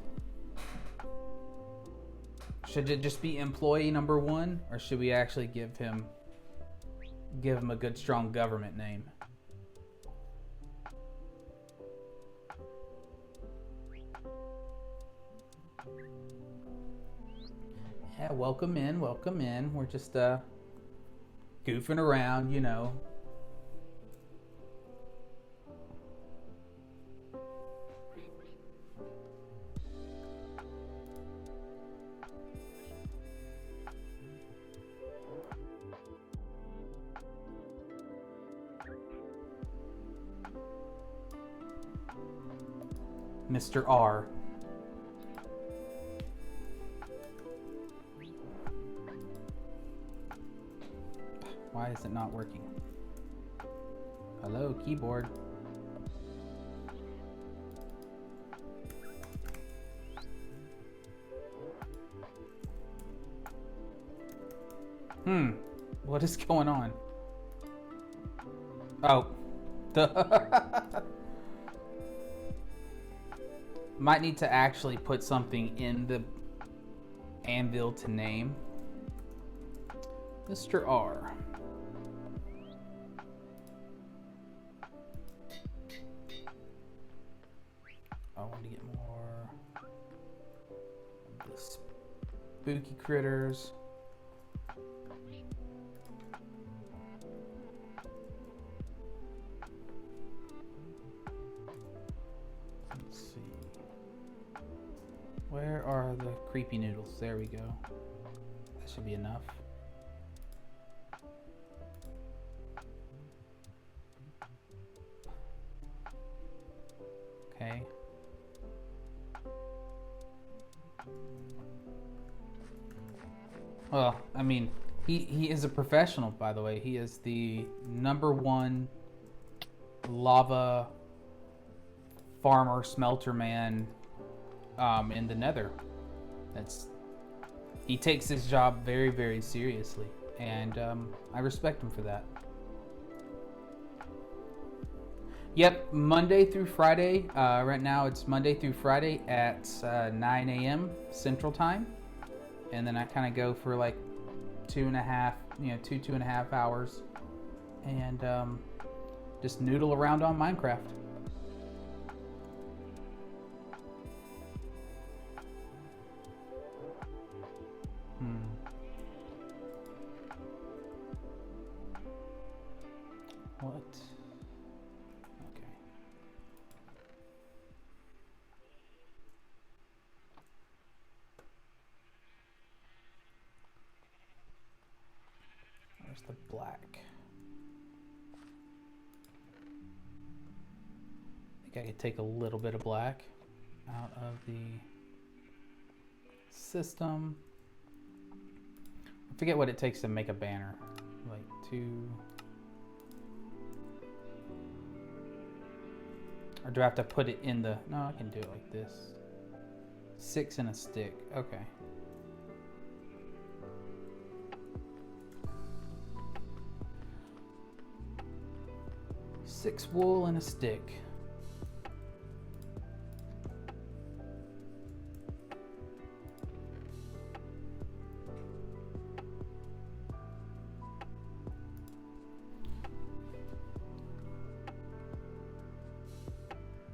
Should it just be employee number 1, or should we actually give him a good strong government name? Yeah, welcome in, welcome in. We're just goofing around, you know. Mr. R. Why is it not working? Hello, keyboard. What is going on? Oh. Might need to actually put something in the anvil to name. Mr. R. I want to get more of the spooky critters. Let's see. Where are the creepy noodles? There we go. That should be enough. Okay. Well, I mean, he is a professional, by the way. He is the #1 lava farmer smelter man in the Nether. He takes his job very, very seriously, and I respect him for that. Yep, Monday through Friday. Right now it's Monday through Friday at 9 a.m. Central Time. And then I kind of go for like 2.5 hours. And just noodle around on Minecraft. What? Okay. Where's the black? I think I could take a little bit of black out of the system. I forget what it takes to make a banner. Like 2... Or do I have to put it in the... No, I can do it like this. 6 and a stick. Okay. Six wool and a stick.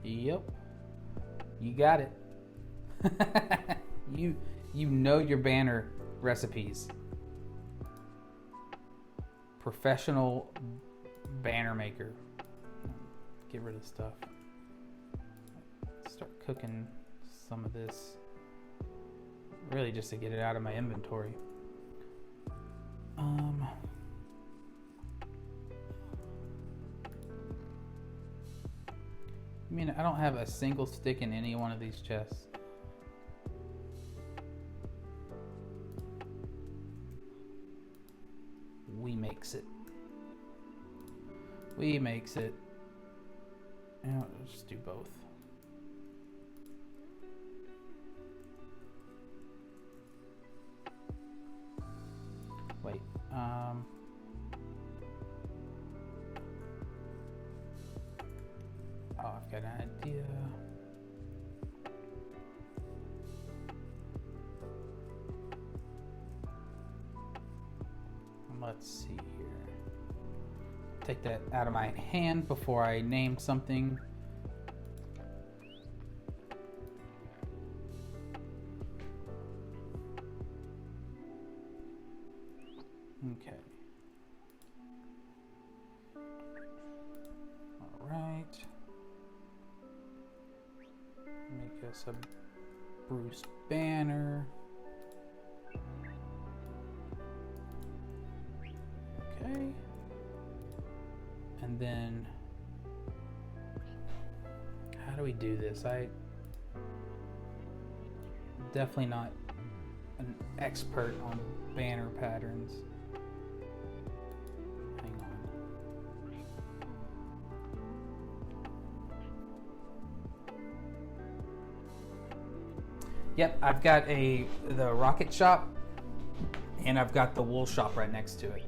Yep. You got it. You know your banner recipes. Professional banner maker. Get rid of stuff. Start cooking some of this. Really just to get it out of my inventory. I mean, I don't have a single stick in any one of these chests. We makes it. We makes it. Yeah, let's just do both. Wait, oh, I've got an idea. Let's see here. Take that out of my hand before I name something. Okay. All right. Make us a Bruce banner. Okay. And then, how do we do this? I definitely not an expert on banner patterns. Hang on. Yep, I've got the rocket shop, and I've got the wool shop right next to it.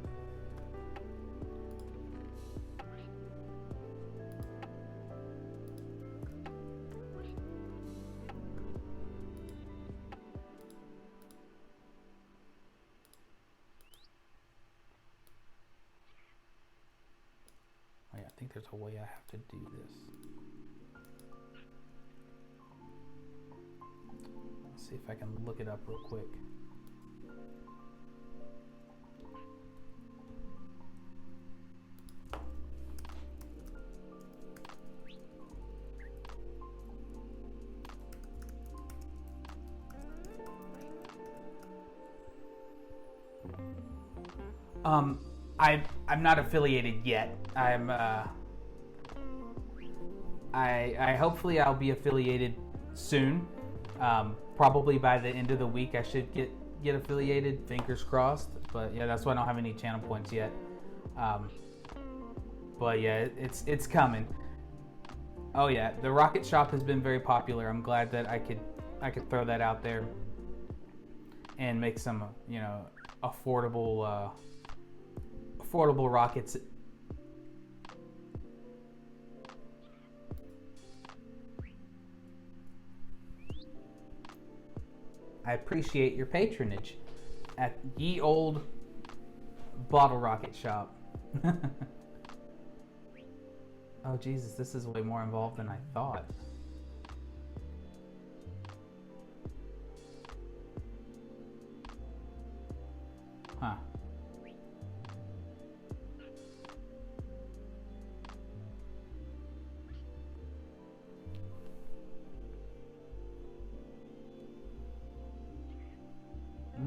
Oh yeah, I think there's a way I have to do this. Let's see if I can look it up real quick. I'm not affiliated yet. I hopefully I'll be affiliated soon. Probably by the end of the week I should get affiliated. Fingers crossed. But yeah, that's why I don't have any channel points yet. But yeah, it's coming. Oh yeah, the rocket shop has been very popular. I'm glad that I could throw that out there and make some affordable rockets. I appreciate your patronage at Ye Old Bottle Rocket Shop. Oh Jesus, this is way more involved than I thought. Huh.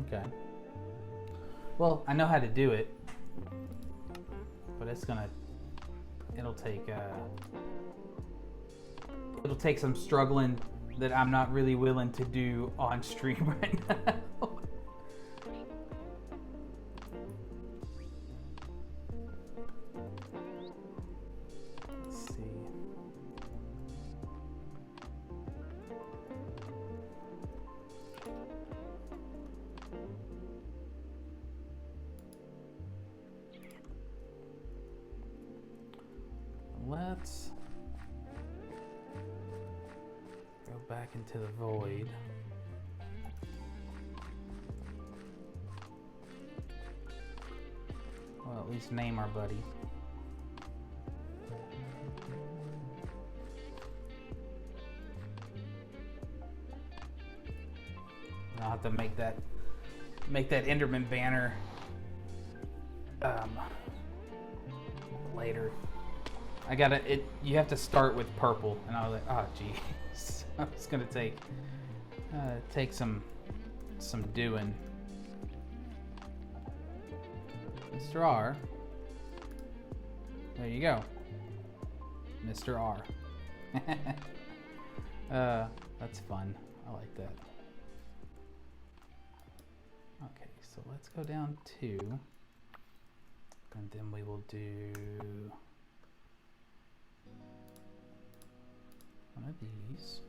Okay. Well, I know how to do it, but it'll take some struggling that I'm not really willing to do on stream right now. Let's see. Let's go back into the void. Well, at least name our buddy. I'll have to make that Enderman banner later. You have to start with purple, and I was like, oh geez, it's gonna take some doing. Mr. R. There you go. Mr. R. That's fun. I like that. Okay, so let's go down to, and then we will do one of these.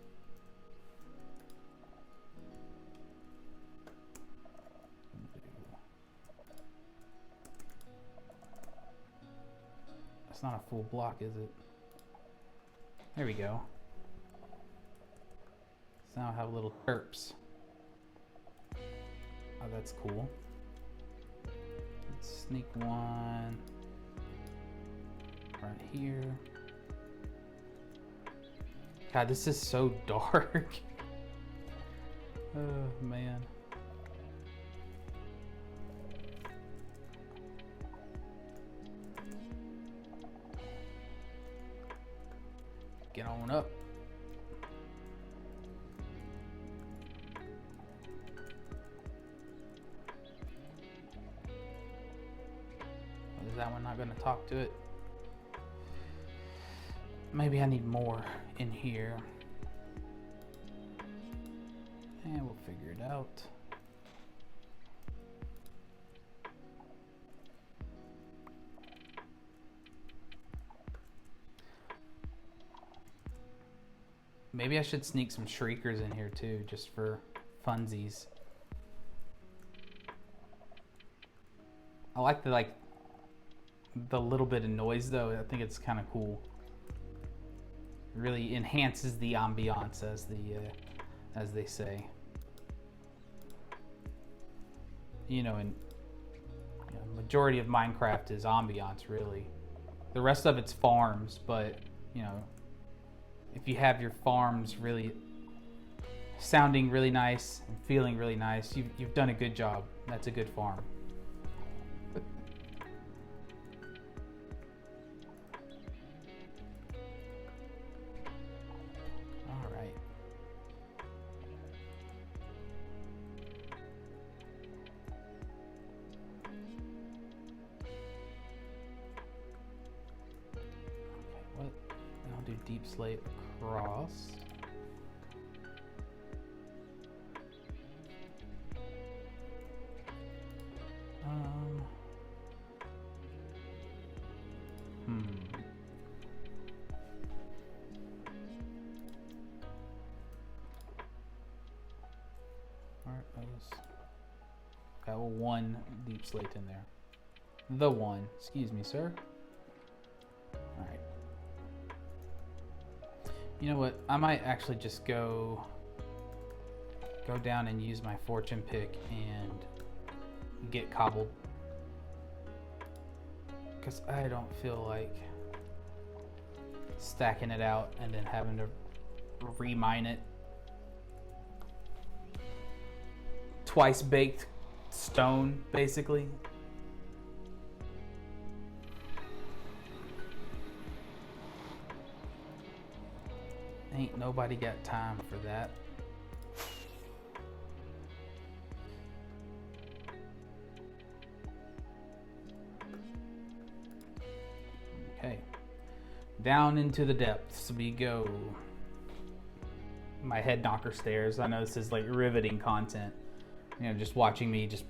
That's not a full block, is it? There we go. So now I have little chirps. Oh, that's cool. Sneak one right here. God, this is so dark. Oh, man. Get on up. Is that one not going to talk to it? Maybe I need more in here. And we'll figure it out. Maybe I should sneak some shriekers in here too, just for funsies. I like the little bit of noise though. I think it's kind of cool. It really enhances the ambiance, as they say. You know, majority of Minecraft is ambiance, really. The rest of it's farms, but you know, if you have your farms really sounding really nice and feeling really nice, you've done a good job. That's a good farm. All right. Okay, what? I'll do deep slate across. Got one deep slate in there. The one. Excuse me, sir. Alright. You know what? I might actually just go down and use my fortune pick and get cobbled. Because I don't feel like stacking it out and then having to remine it. Twice baked stone, basically. Ain't nobody got time for that. Okay. Down into the depths we go. My head knocker stairs. I know this is like riveting content. You know, just watching me just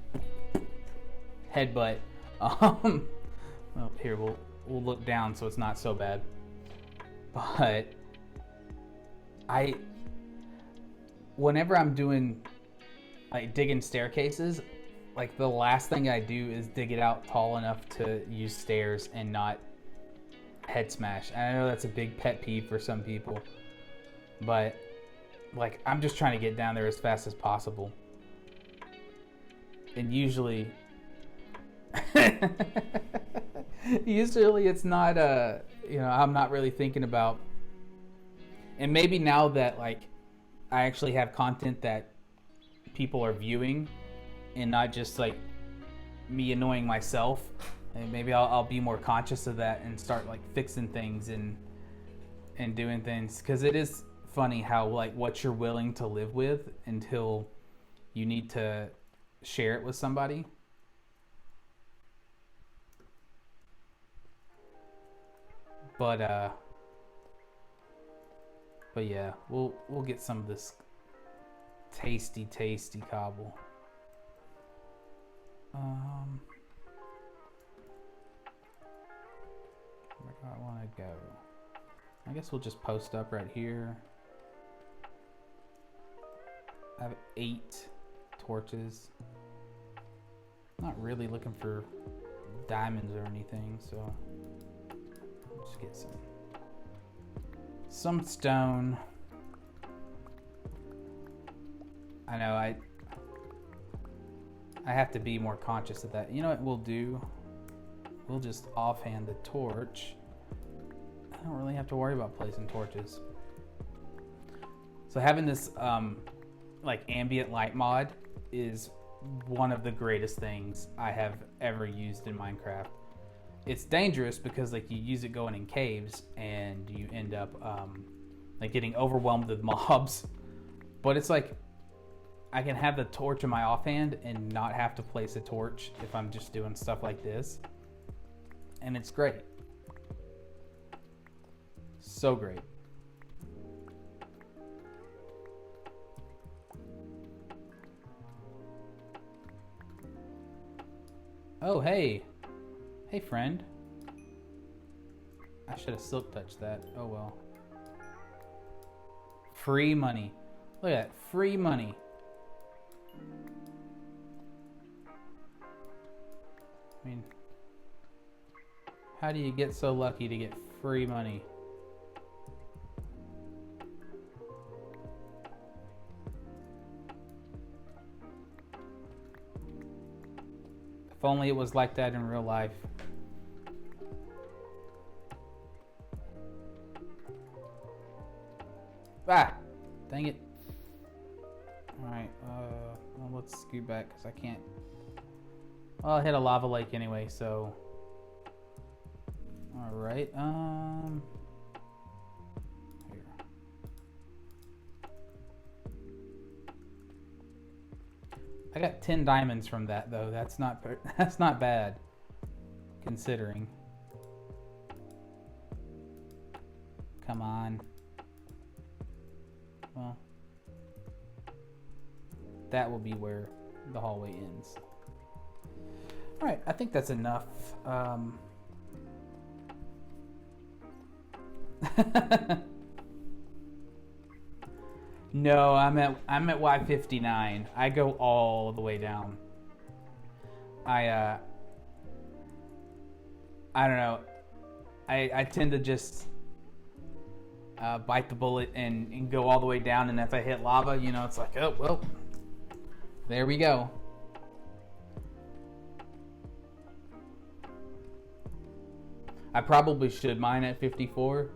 headbutt. Well, here we'll look down so it's not so bad. But whenever I'm doing like digging staircases, like the last thing I do is dig it out tall enough to use stairs and not head smash. And I know that's a big pet peeve for some people, but like I'm just trying to get down there as fast as possible. And usually it's not I'm not really thinking about, and maybe now that like I actually have content that people are viewing and not just like me annoying myself, and maybe I'll be more conscious of that and start like fixing things and doing things, because it is funny how like what you're willing to live with until you need to share it with somebody. But yeah, we'll get some of this tasty cobble. Where do I want to go? I guess we'll just post up right here. I have 8 torches. Not really looking for diamonds or anything, so just get some stone. I know I have to be more conscious of that. You know what we'll do? We'll just offhand the torch. I don't really have to worry about placing torches. So having this like ambient light mod is one of the greatest things I have ever used in Minecraft. It's dangerous because like you use it going in caves and you end up like getting overwhelmed with mobs. But it's like I can have the torch in my offhand and not have to place a torch if I'm just doing stuff like this. And it's great. So great. Oh, hey. Hey, friend. I should have silk touched that. Oh, well. Free money. Look at that. Free money. I mean, how do you get so lucky to get free money? If only it was like that in real life. Ah! Dang it. Alright, well, let's scoot back because I can't. Well, I hit a lava lake anyway, so. Alright, here. I got 10 diamonds from that though. That's not bad considering. Come on. Well, that will be where the hallway ends. All right, I think that's enough. No, I'm at Y59. I go all the way down. I don't know. I tend to just bite the bullet and go all the way down, and if I hit lava, you know, it's like, oh well, there we go. I probably should mine at 54.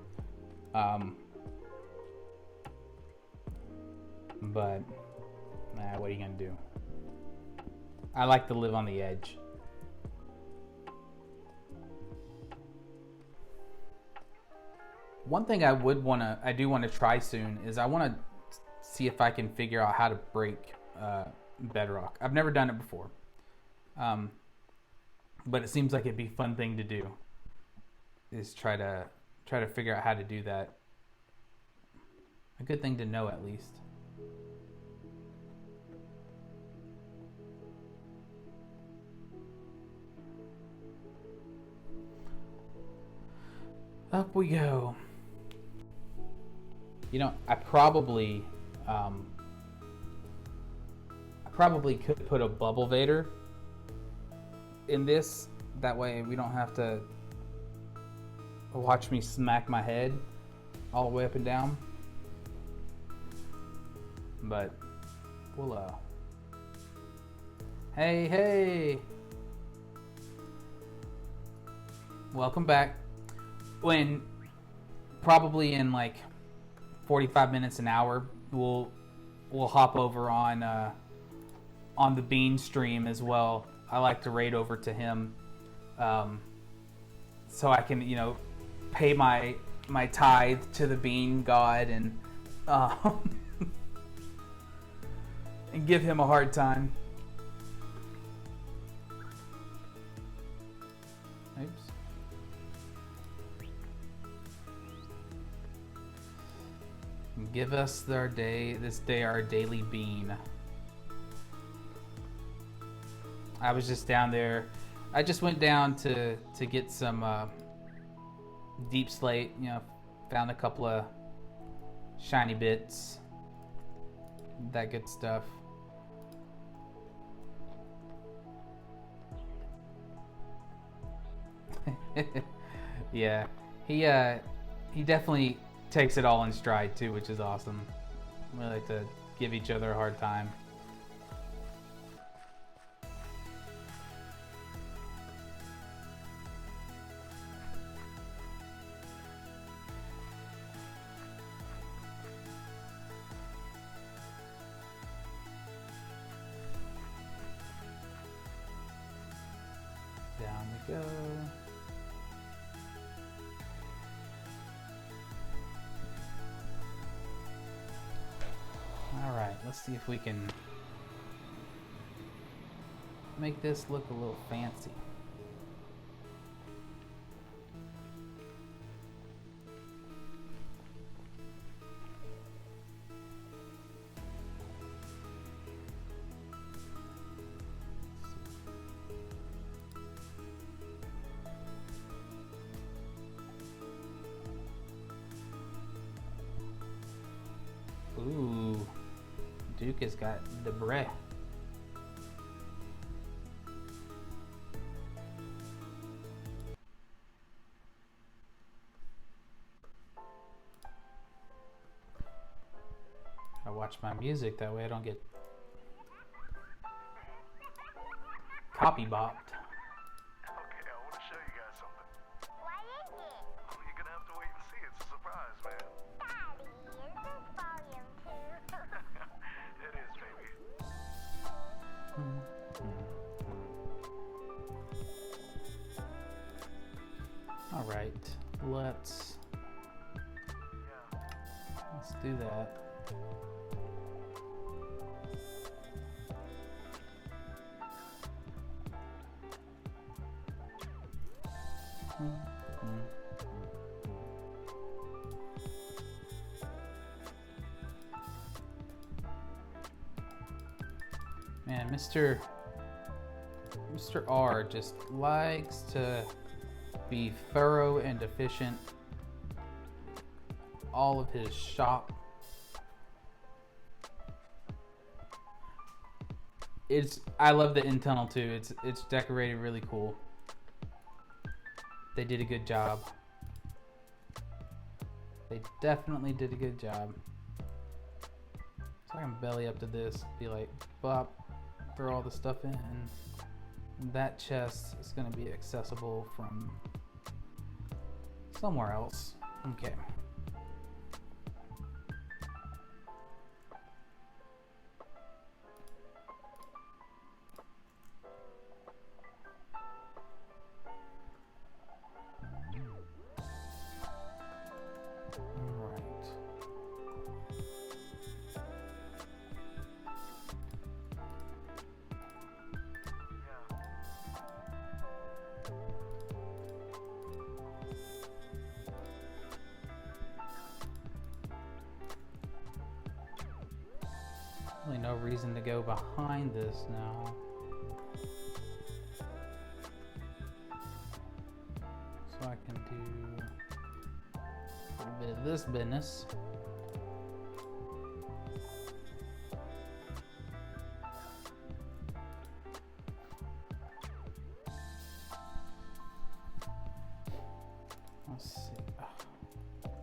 But what are you gonna do? I like to live on the edge. One thing I do want to try soon is I want to see if I can figure out how to break bedrock. I've never done it before, but it seems like it'd be a fun thing to do. Is try to figure out how to do that. A good thing to know at least. Up we go. You know, I probably could put a bubble vader in this. That way we don't have to watch me smack my head all the way up and down. But we'll hey, welcome back. When probably in like 45 minutes, an hour, we'll hop over on the Bean stream as well. I like to raid over to him, so I can, you know, pay my tithe to the Bean God and and give him a hard time. Oops. Give us this day our daily bean. I was just down there. I just went down to get some deep slate. You know, found a couple of shiny bits. That good stuff. Yeah, he definitely takes it all in stride too, which is awesome. We like to give each other a hard time. go. Alright, let's see if we can make this look a little fancy. Ooh, Duke has got debris. I watch my music, that way I don't get copy bopped. Okay, I want to show you guys something. What is it? Oh, you're gonna have to wait and see. It's a surprise, man. Daddy, is this volume 2? It is, baby. All right, let's do that. Man, Mr. R just likes to be thorough and efficient. All of his shop. I love the end tunnel too. It's decorated really cool. They did a good job. They definitely did a good job. So I can belly up to this, be like, bop, throw all the stuff in, and that chest is going to be accessible from somewhere else. Okay. Really no reason to go behind this now. So I can do a little bit of this business. Let's see.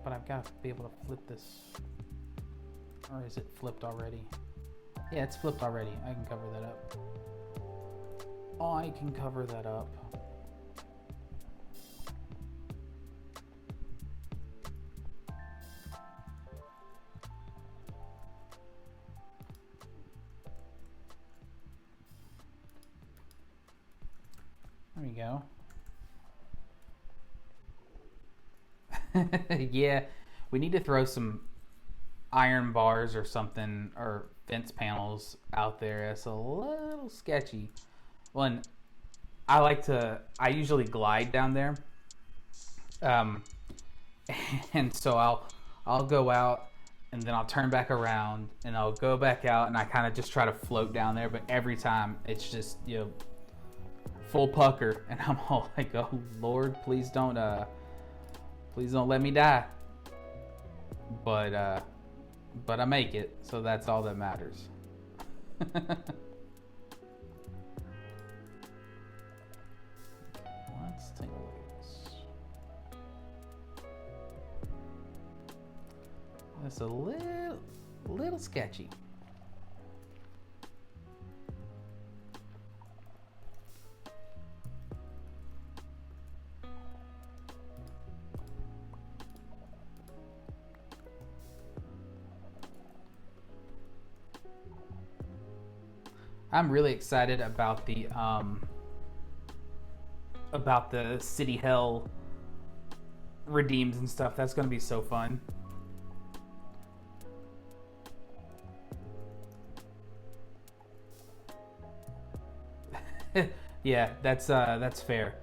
But I've got to be able to flip this. Or is it flipped already? Yeah, it's flipped already. I can cover that up. I can cover that up. There we go. Yeah, we need to throw some iron bars or something, or fence panels out there. It's a little sketchy. Well, and I usually glide down there, and so I'll go out and then I'll turn back around and I'll go back out and I kind of just try to float down there, but every time it's just, you know, full pucker, and I'm all like, oh Lord, please don't let me die. But I make it, so that's all that matters. Let's take a look at this. That's a little sketchy. I'm really excited about the about the city hell redeems and stuff. That's going to be so fun. Yeah, that's fair.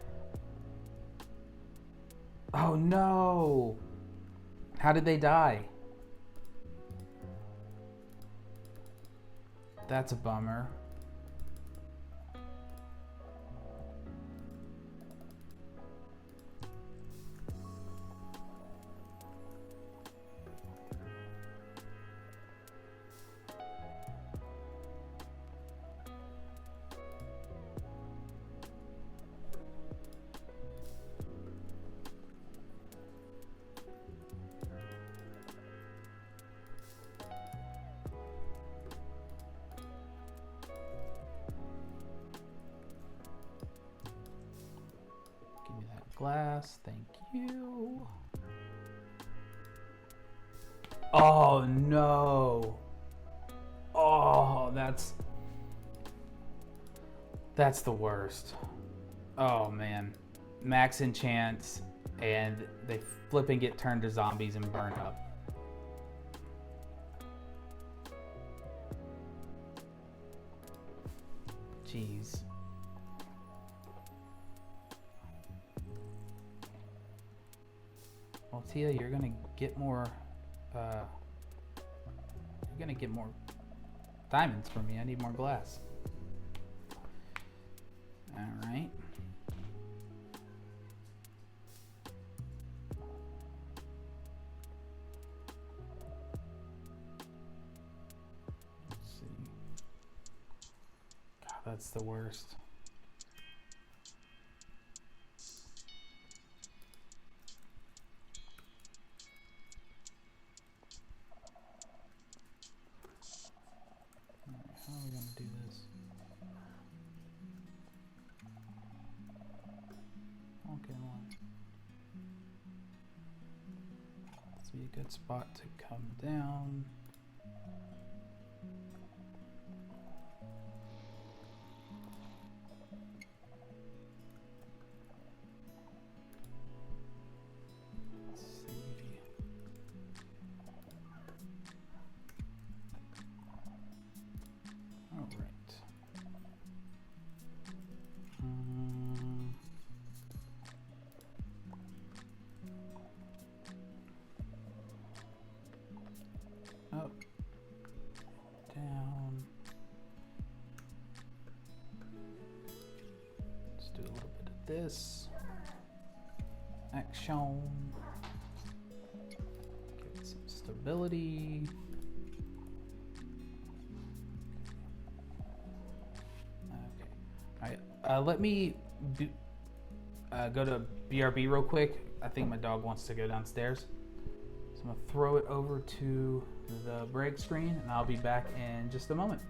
Oh no! How did they die? That's a bummer. Give me that glass, thank you. Oh no. Oh, that's the worst. Oh man. Max enchants and they flip and get turned to zombies and burn up. Jeez. Well, Tia, you're gonna get more diamonds from me. I need more glass. All right. Let's see. God, that's the worst. All right, how are we gonna do this? Okay, well, this would be a good spot to come down. Let's see. All right. Up, down. Let's do a little bit of this. Action. Get some stability. Okay. All right. Let me go to BRB real quick. I think my dog wants to go downstairs. So I'm gonna throw it over to the break screen and I'll be back in just a moment.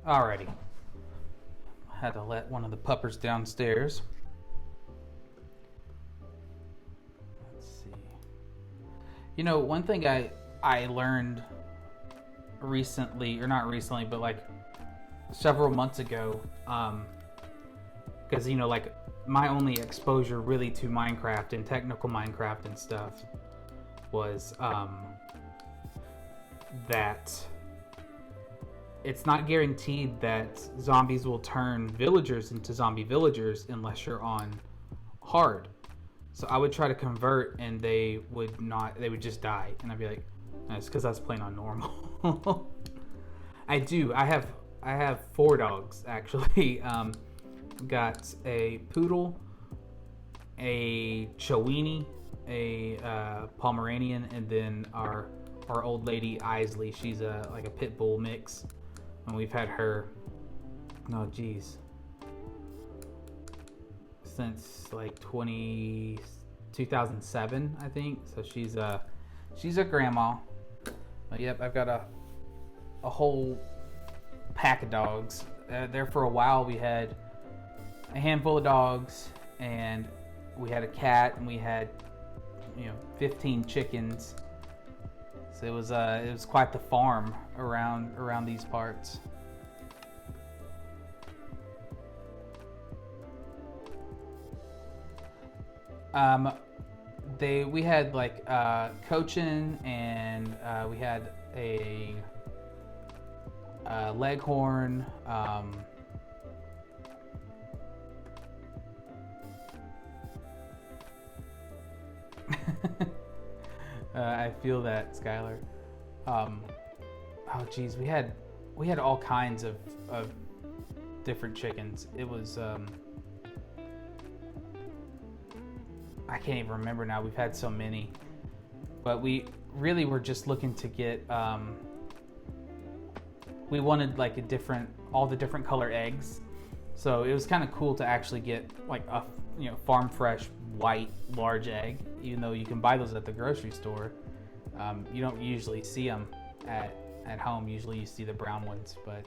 Alrighty. Had to let one of the puppers downstairs. Let's see. You know, one thing I learned recently, or not recently, but like several months ago, because you know, like my only exposure really to Minecraft and technical Minecraft and stuff was that it's not guaranteed that zombies will turn villagers into zombie villagers unless you're on hard. So I would try to convert and they would not, they would just die. And I'd be like, that's because I was playing on normal. I have 4 dogs actually. Got a poodle, a Chiweenie, a Pomeranian, and then our old lady Isley. She's like a pit bull mix, and we've had her, oh geez, since like 2007, I think. So she's a grandma. But yep, I've got a whole pack of dogs. There for a while we had a handful of dogs, and we had a cat, and we had 15 chickens. So it was quite the farm around these parts. We had like Cochin, and we had a Leghorn. I feel that, Skylar. Oh geez, we had all kinds of different chickens. It was I can't even remember now. We've had so many, but we really were just looking to get. We wanted like all the different color eggs, so it was kind of cool to actually get like a farm fresh white large egg, even though you can buy those at the grocery store. You don't usually see them at home. Usually you see the brown ones, but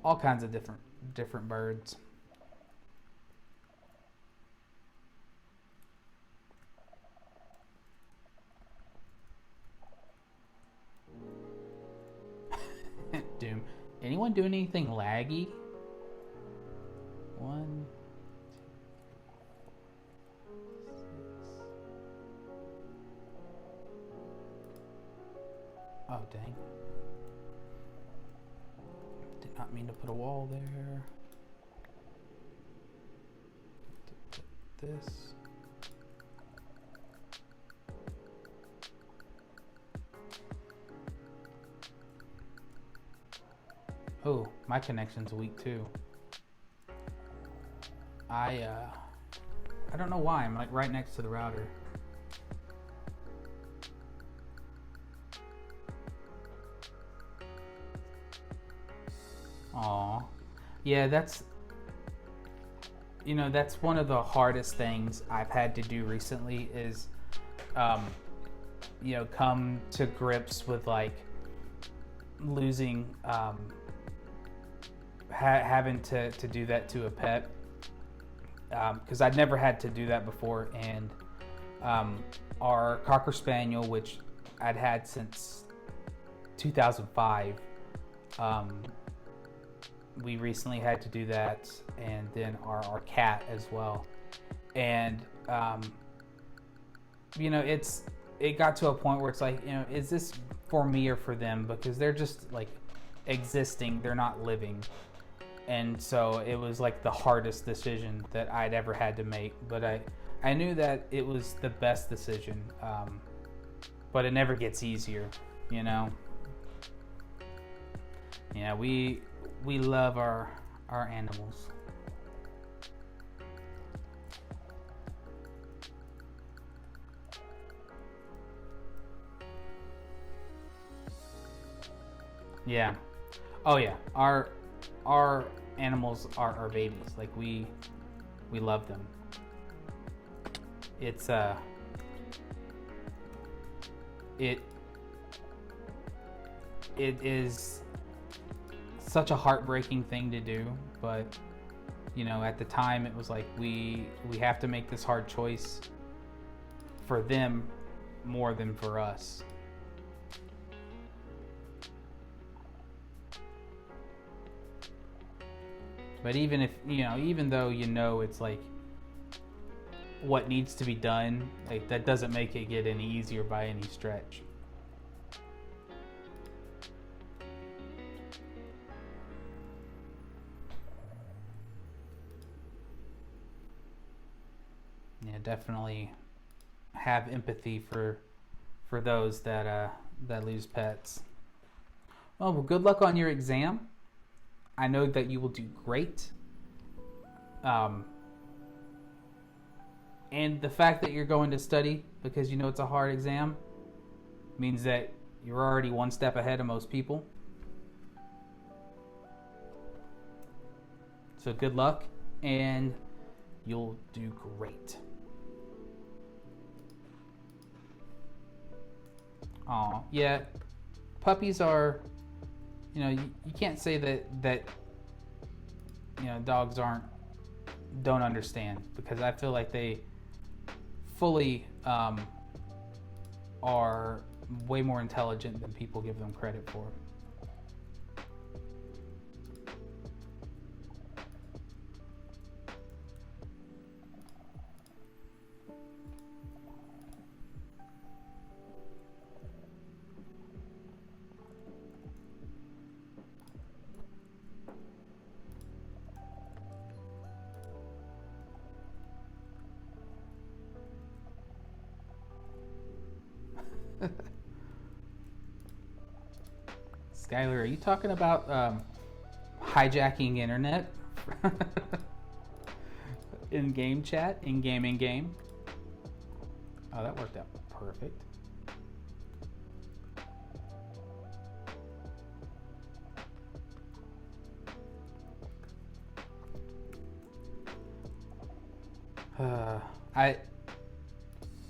all kinds of different birds. Doom. Anyone doing anything laggy? 1, 2, 6. Oh dang. Did not mean to put a wall there. This. Oh, my connection's weak too. I don't know why. I'm like right next to the router. Aw. Yeah, that's one of the hardest things I've had to do recently is come to grips with like losing having to do that to a pet, because I'd never had to do that before. And our Cocker Spaniel, which I'd had since 2005, we recently had to do that, and then our cat as well. And it got to a point where it's like, is this for me or for them? Because they're just like existing, they're not living. And so it was like the hardest decision that I'd ever had to make, but I knew that it was the best decision, but it never gets easier. Yeah, we love our animals. Yeah. Oh yeah. Our animals are our babies. Like we love them. It's it is such a heartbreaking thing to do, but you know, at the time it was like we have to make this hard choice for them more than for us. But even if, you know, even though you know it's like what needs to be done, like that doesn't make it get any easier by any stretch. Yeah, definitely have empathy for those that lose pets. Well, good luck on your exam. I know that you will do great. And the fact that you're going to study because you know it's a hard exam means that you're already one step ahead of most people. So good luck, and you'll do great. Aw, yeah. Puppies are, you know, you can't say that you know, dogs don't understand, because I feel like they fully are way more intelligent than people give them credit for. Skylar, are you talking about hijacking internet in game chat, in game? Oh, that worked out perfect.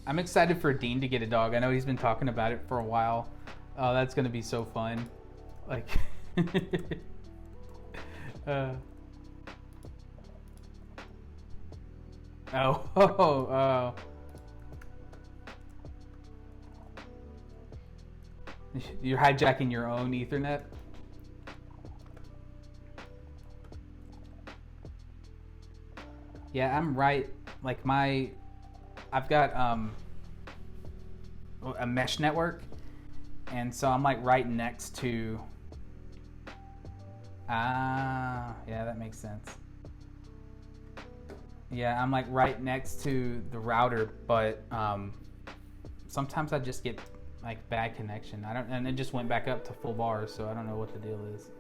I'm excited for Dean to get a dog. I know he's been talking about it for a while. Oh, that's gonna be so fun. Like, oh. You're hijacking your own Ethernet? Yeah, I'm right. Like I've got a mesh network, and so I'm like right next to. Yeah, that makes sense. Yeah, I'm like right next to the router, but sometimes I just get like bad connection. And it just went back up to full bars, so I don't know what the deal is.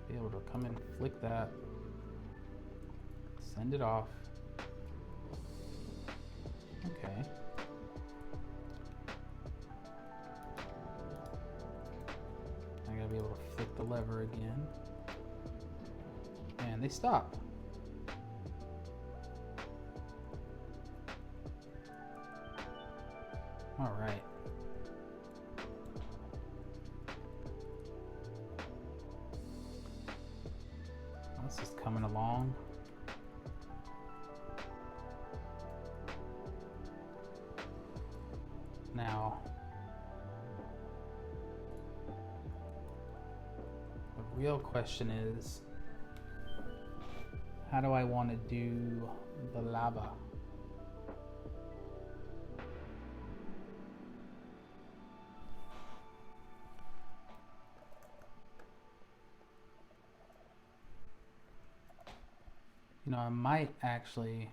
Be able to come and flick that, send it off. Okay. I gotta be able to flick the lever again, and they stop. All right. This is coming along. Now, the real question is, how do I want to do the lava? You know, I might actually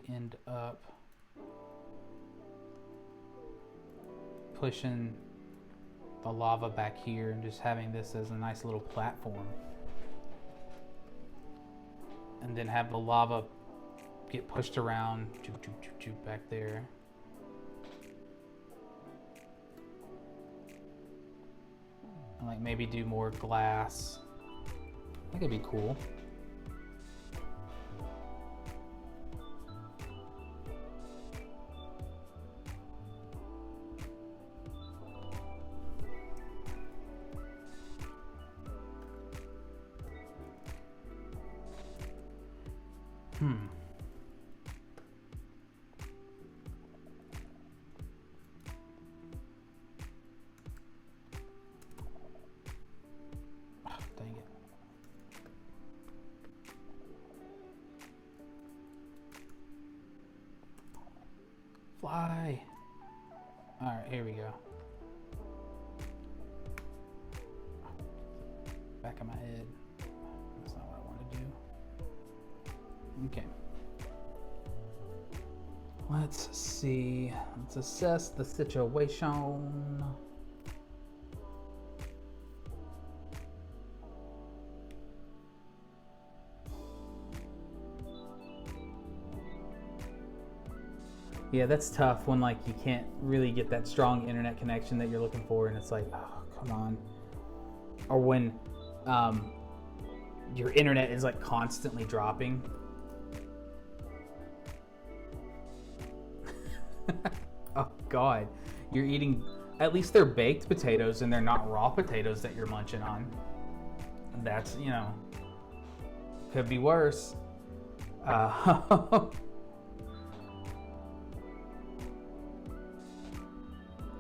end up pushing the lava back here and just having this as a nice little platform, and then have the lava get pushed around back there. And like maybe do more glass. I think it'd be cool. Dang it. Fly. Alright, here we go. Back of my head. That's not what I want to do. Okay. Let's see. Let's assess the situation. Yeah, that's tough when like you can't really get that strong internet connection that you're looking for, and it's like, oh, come on. Or when your internet is like constantly dropping. Oh God, you're eating, at least they're baked potatoes and they're not raw potatoes that you're munching on. That's, you know, could be worse.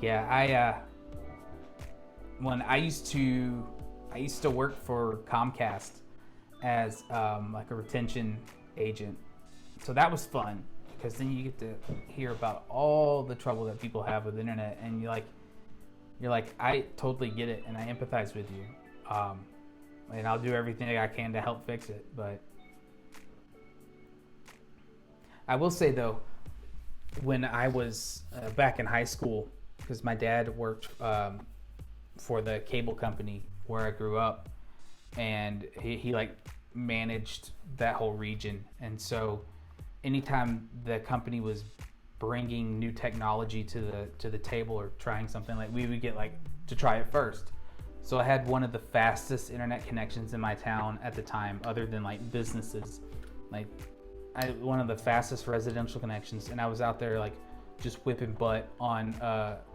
Yeah, when I used to work for Comcast as like a retention agent, so that was fun because then you get to hear about all the trouble that people have with the internet, and you're like, I totally get it and I empathize with you, and I'll do everything I can to help fix it. But I will say though, when I was back in high school, because my dad worked for the cable company where I grew up, and he like managed that whole region, and so anytime the company was bringing new technology to the table or trying something, like we would get like to try it first. So I had one of the fastest internet connections in my town at the time, other than like businesses. Like one of the fastest residential connections, and I was out there like just whipping butt on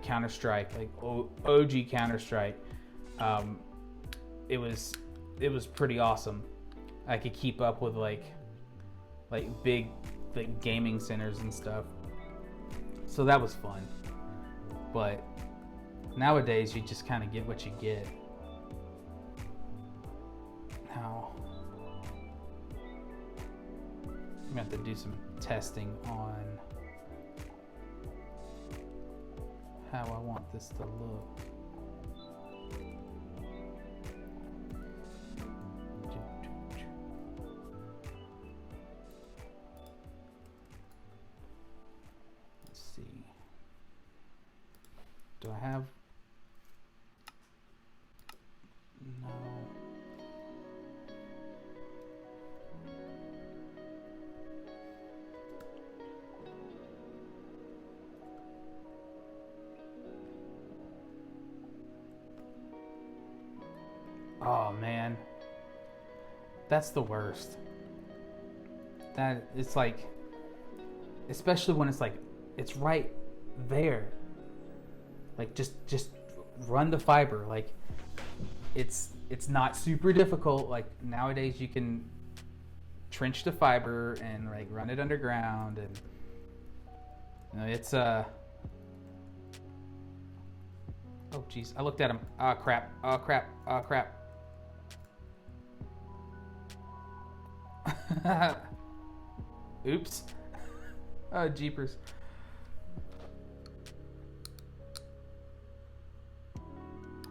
Counter-Strike, like OG Counter-Strike. It was pretty awesome. I could keep up with like big like gaming centers and stuff. So that was fun. But nowadays you just kind of get what you get. Now I'm gonna have to do some testing on how I want this to look. Let's see. Do I have? No. Oh man, that's the worst. That it's like, especially when it's like, it's right there. Like just run the fiber. Like it's not super difficult. Like nowadays you can trench the fiber and like run it underground, and you know, it's oh geez, I looked at him. Oh crap. Oops. Oh, jeepers.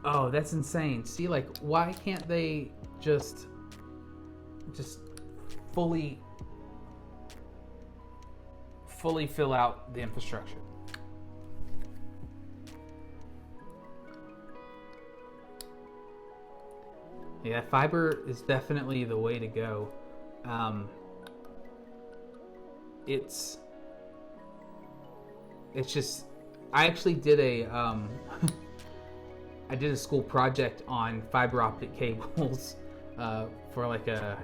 Oh, that's insane. See, like, why can't they just fully fill out the infrastructure? Yeah, fiber is definitely the way to go. It's just, I actually did a I did a school project on fiber optic cables for like a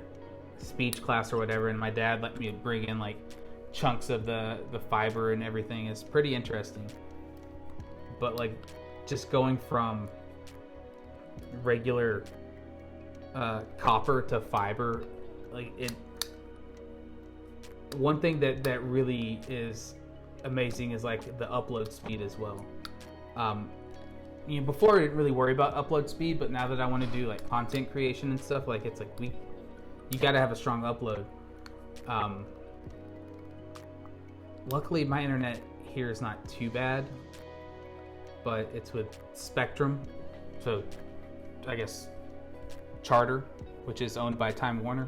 speech class or whatever, and my dad let me bring in like chunks of the fiber and everything. It's pretty interesting. But like just going from regular copper to fiber, like it. One thing that really is amazing is like the upload speed as well. You know, before I didn't really worry about upload speed, but now that I want to do like content creation and stuff, like it's like you got to have a strong upload. Luckily, my internet here is not too bad, but it's with Spectrum, so I guess Charter, which is owned by Time Warner.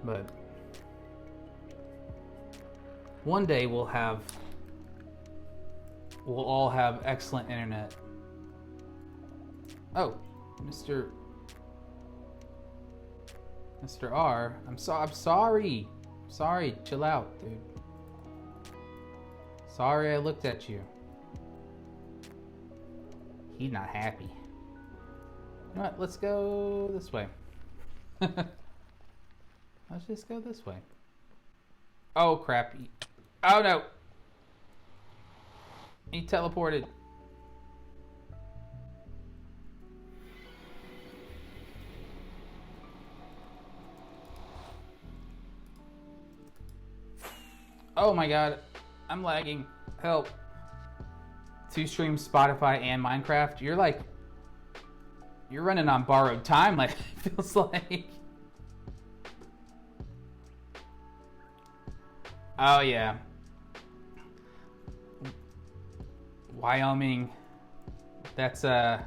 But one day we'll all have excellent internet. Oh, Mr. R, I'm sorry. Sorry, chill out, dude. Sorry I looked at you. He's not happy. You know what? Let's go this way. Let's just go this way. Oh, crap. Oh, no. He teleported. Oh my god. I'm lagging. Help. 2 streams, Spotify, and Minecraft. You're running on borrowed time, like it feels like. Oh yeah. Wyoming. That's a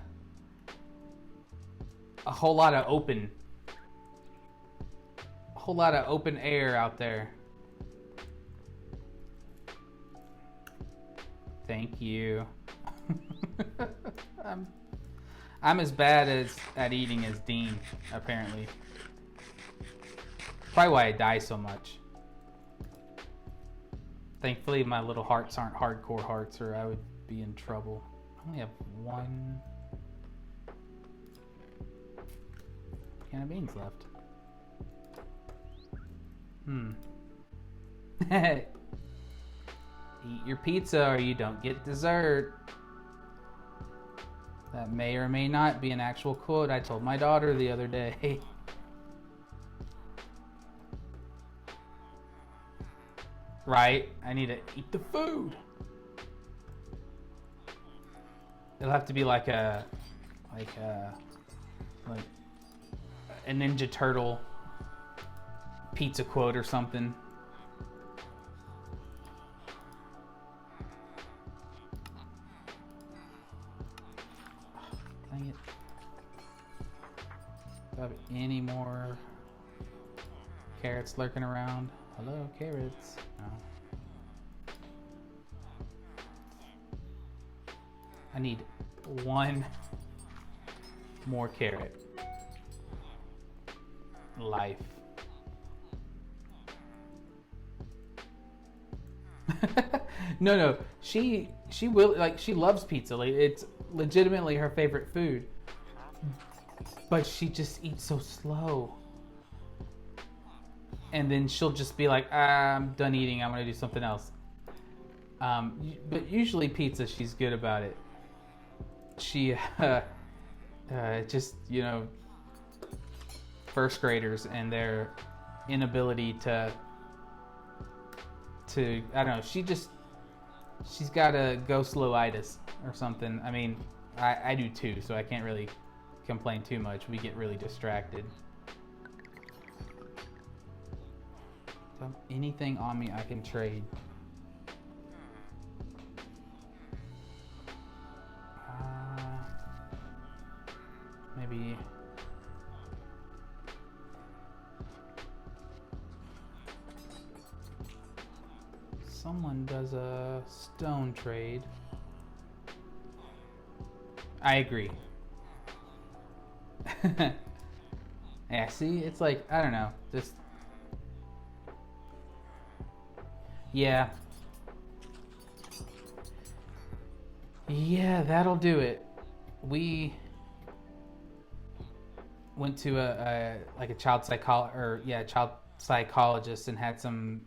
whole lot of open air out there. Thank you. I'm as bad at eating as Dean, apparently. Probably why I die so much. Thankfully, my little hearts aren't hardcore hearts, or I would be in trouble. I only have 1 can of beans left. Eat your pizza or you don't get dessert. That may or may not be an actual quote I told my daughter the other day. Right? I need to eat the food. It'll have to be like a Ninja Turtle pizza quote or something. Dang it. Do I have any more carrots lurking around? Hello, carrots. No. I need 1 more carrot. Life. No. She will, like, she loves pizza. Like, it's legitimately her favorite food. But she just eats so slow. And then she'll just be like, I'm done eating, I'm gonna do something else. But usually pizza, she's good about it. She, just, you know, first graders and their inability to I don't know, she's got a go slowitis or something. I mean, I do too, so I can't really complain too much. We get really distracted. So anything on me I can trade. Maybe someone does a stone trade. I agree. Yeah, see, it's like, I don't know, just, yeah. Yeah, that'll do it. We went to a child psychologist and had some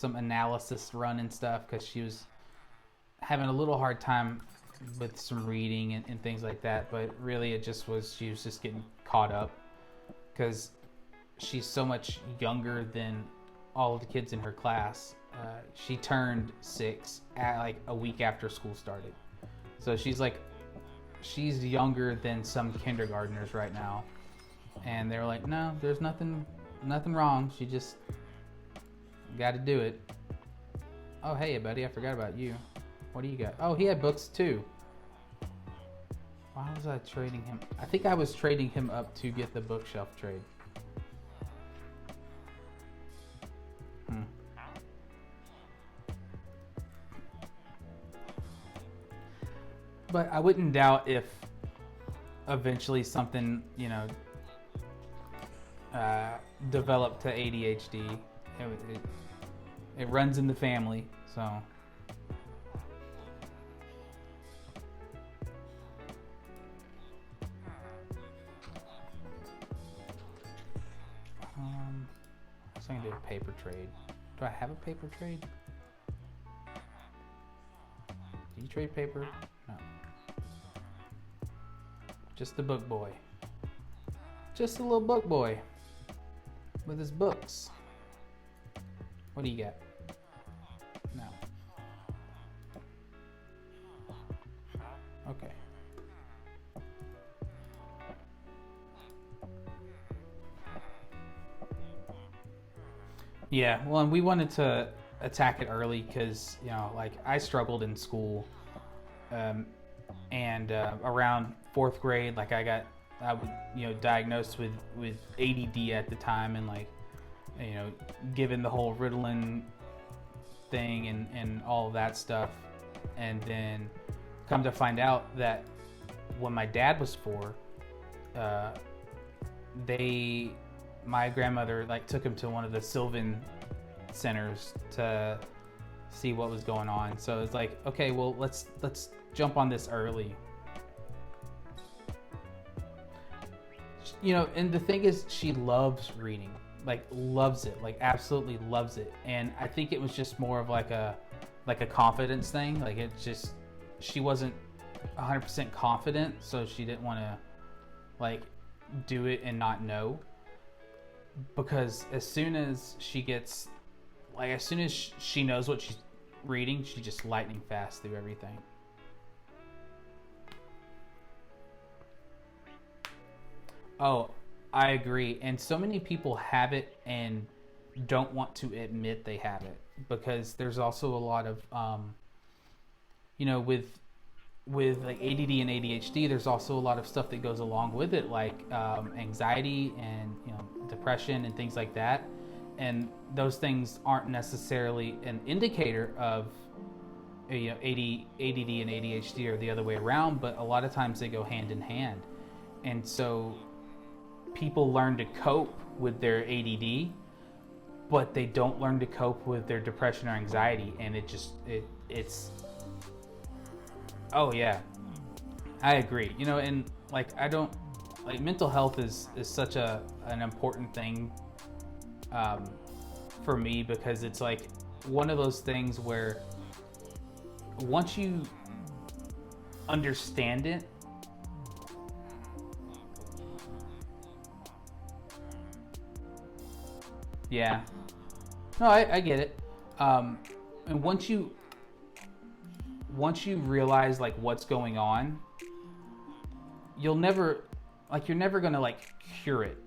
analysis run and stuff because she was having a little hard time with some reading and things like that. But really, she was just getting caught up because she's so much younger than all of the kids in her class. She turned 6 at like a week after school started, so she's younger than some kindergartners right now. And they were like, no, there's nothing wrong. She just got to do it. Oh, hey, buddy, I forgot about you. What do you got? Oh, he had books too. Why was I trading him? I think I was trading him up to get the bookshelf trade. But I wouldn't doubt if eventually something, developed to ADHD. It runs in the family, so. So I can do a paper trade. Do I have a paper trade? Do you trade paper? No. Just the book boy. Just a little book boy with his books. What do you got? No. Okay. Yeah, well, and we wanted to attack it early because, like I struggled in school. And around 4th grade, like I was, diagnosed with ADD at the time, and like, given the whole Ritalin thing and all of that stuff. And then come to find out that when my dad was 4, my grandmother like took him to one of the Sylvan centers to see what was going on. So it's like, okay, well, let's jump on this early. And the thing is, she loves reading, like loves it, like absolutely loves it. And I think it was just more of like a confidence thing. Like she wasn't 100% confident, so she didn't want to like do it and not know. Because as soon as she knows what she's reading, she's just lightning fast through everything. Oh, I agree. And so many people have it and don't want to admit they have it, because there's also a lot of, with like ADD and ADHD, there's also a lot of stuff that goes along with it, like anxiety and depression and things like that. And those things aren't necessarily an indicator of ADD and ADHD or the other way around, but a lot of times they go hand in hand. And so people learn to cope with their ADD, but they don't learn to cope with their depression or anxiety. And it's oh yeah, I agree. And like mental health is such an important thing for me, because it's like one of those things where once you understand it, yeah, no, I get it. And once you realize like what's going on, you're never gonna like cure it,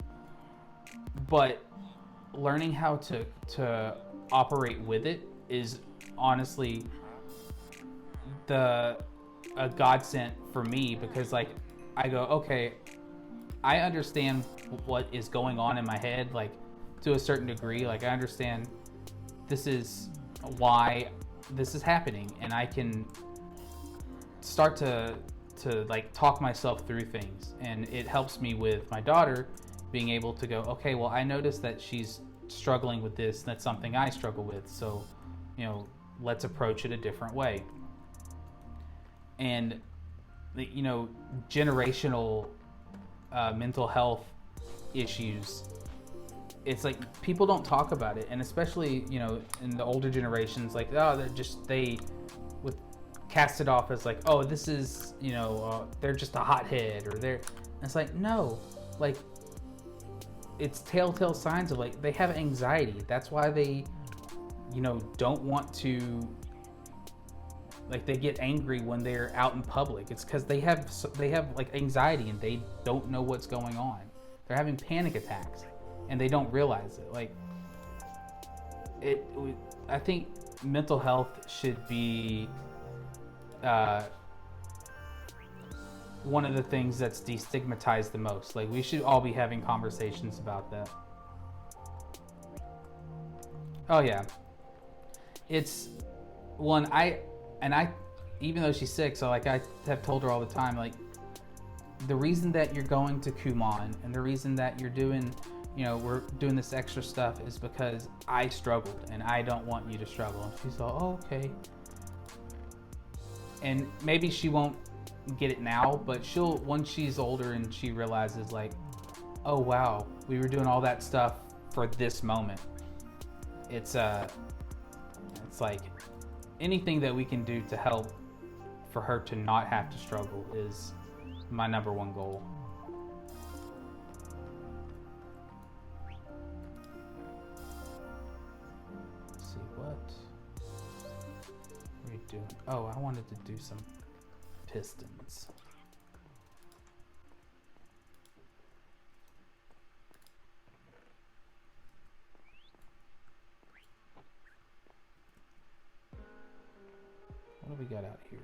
but learning how to operate with it is honestly a godsend for me, because like I go, okay, I understand what is going on in my head, like to a certain degree. Like I understand this is why this is happening, and I can start to like talk myself through things. And it helps me with my daughter being able to go, okay, well, I noticed that she's struggling with this. That's something I struggle with. So, let's approach it a different way. and generational mental health issues. It's like people don't talk about it, and especially in the older generations, like they would cast it off as like, oh, this is they're just a hothead, or they're. And it's like, no, like it's telltale signs of like they have anxiety. That's why they don't want to, like, they get angry when they're out in public. It's because they have like anxiety and they don't know what's going on. They're having panic attacks and they don't realize it. Like I think mental health should be one of the things that's destigmatized the most. Like we should all be having conversations about that. Oh yeah, it's one I even though she's sick, so like I have told her all the time, like the reason that you're going to Kumon and the reason that you're doing, we're doing this extra stuff is because I struggled and I don't want you to struggle. And she's like, oh, okay. And maybe she won't get it now, but she'll, once she's older and she realizes like, oh wow, we were doing all that stuff for this moment. It's like anything that we can do to help for her to not have to struggle is my number one goal. Let's see, what are we doing? Oh, I wanted to do some pistons. What do we got out here?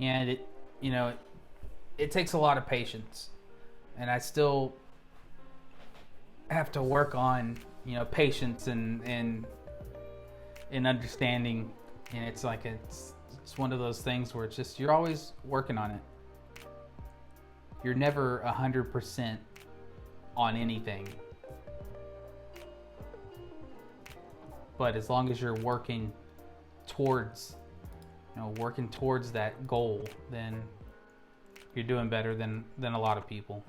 And it takes a lot of patience, and I still have to work on patience and understanding. And it's like it's one of those things where it's just you're always working on it. You're never 100% on anything, but as long as you're working towards that goal, then you're doing better than a lot of people.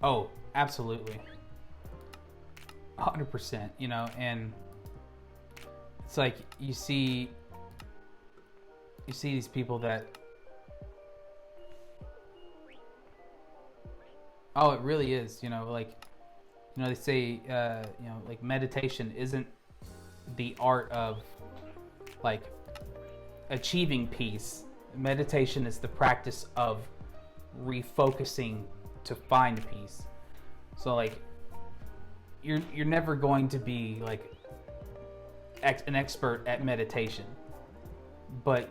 Oh, absolutely. 100%, and it's like you see these people that, oh, it really is, they say, like meditation isn't the art of like achieving peace. Meditation is the practice of refocusing to find peace. So like you're never going to be like an expert at meditation, but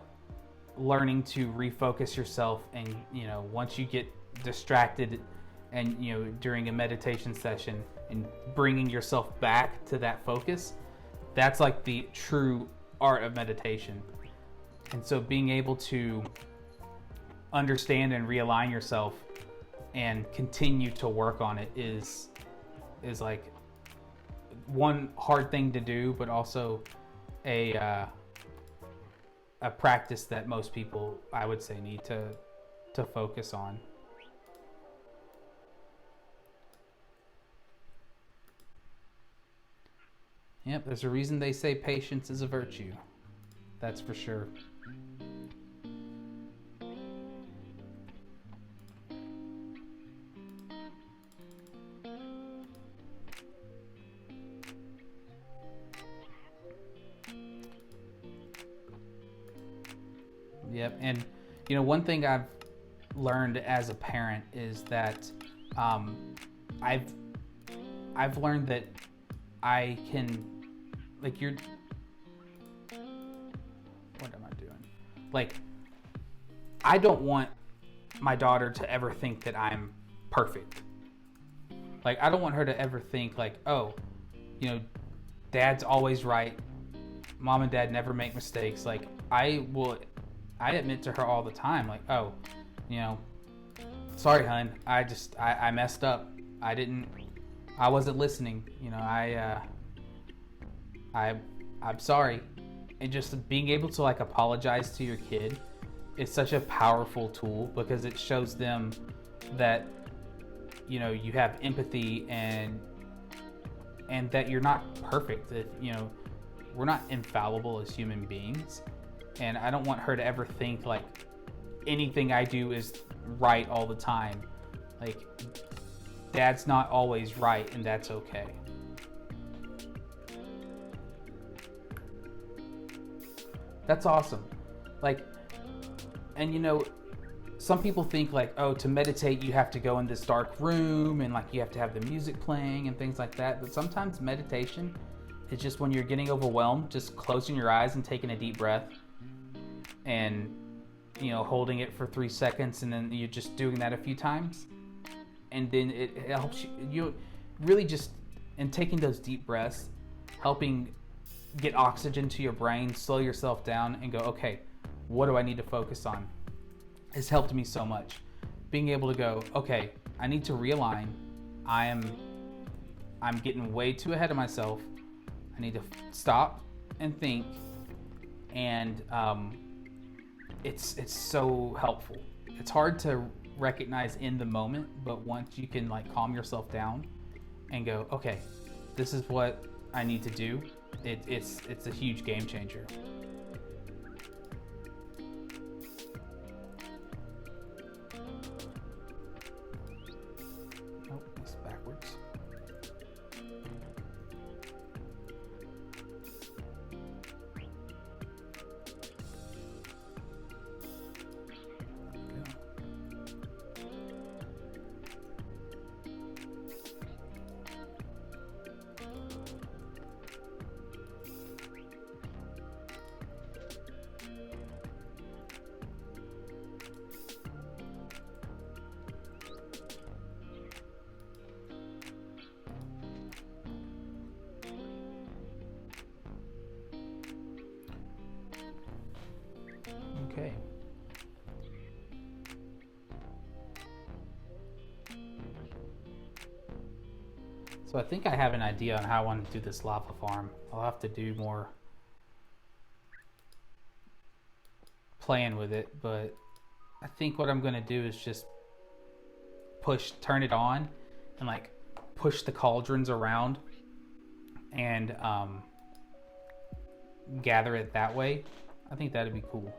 learning to refocus yourself, and once you get distracted and during a meditation session, and bringing yourself back to that focus, that's like the true art of meditation. And so being able to understand and realign yourself and continue to work on it is like one hard thing to do, but also a practice that most people, I would say, need to focus on. Yep, there's a reason they say patience is a virtue. That's for sure. Yep, and one thing I've learned as a parent is that I've I've learned that I can, like, what am I doing? Like, I don't want my daughter to ever think that I'm perfect. Like, I don't want her to ever think like, oh, you know, dad's always right. Mom and dad never make mistakes. Like, I admit to her all the time, like, oh, you know, sorry, hun, I messed up. I wasn't listening. You know, I'm sorry. And just being able to like apologize to your kid is such a powerful tool, because it shows them that, you know, you have empathy and that you're not perfect. That, you know, we're not infallible as human beings. And I don't want her to ever think like anything I do is right all the time. Like, dad's not always right, and that's okay. That's awesome. Like, and you know, some people think like, oh, to meditate you have to go in this dark room and like you have to have the music playing and things like that. But sometimes meditation is just when you're getting overwhelmed, just closing your eyes and taking a deep breath and, you know, holding it for 3 seconds, and then you're just doing that a few times. And then it helps you really just, and taking those deep breaths, helping get oxygen to your brain, slow yourself down and go, okay, what do I need to focus on? Has helped me so much. Being able to go, okay, I need to realign. I'm getting way too ahead of myself. I need to stop and think. And it's so helpful. It's hard to recognize in the moment, but once you can like calm yourself down and go, okay, this is what I need to do, it's a huge game changer. Oh, it's backwards. Okay. So I think I have an idea on how I want to do this lava farm. I'll have to do more playing with it, but I think what I'm going to do is just turn it on and like push the cauldrons around and gather it that way. I think that'd be cool.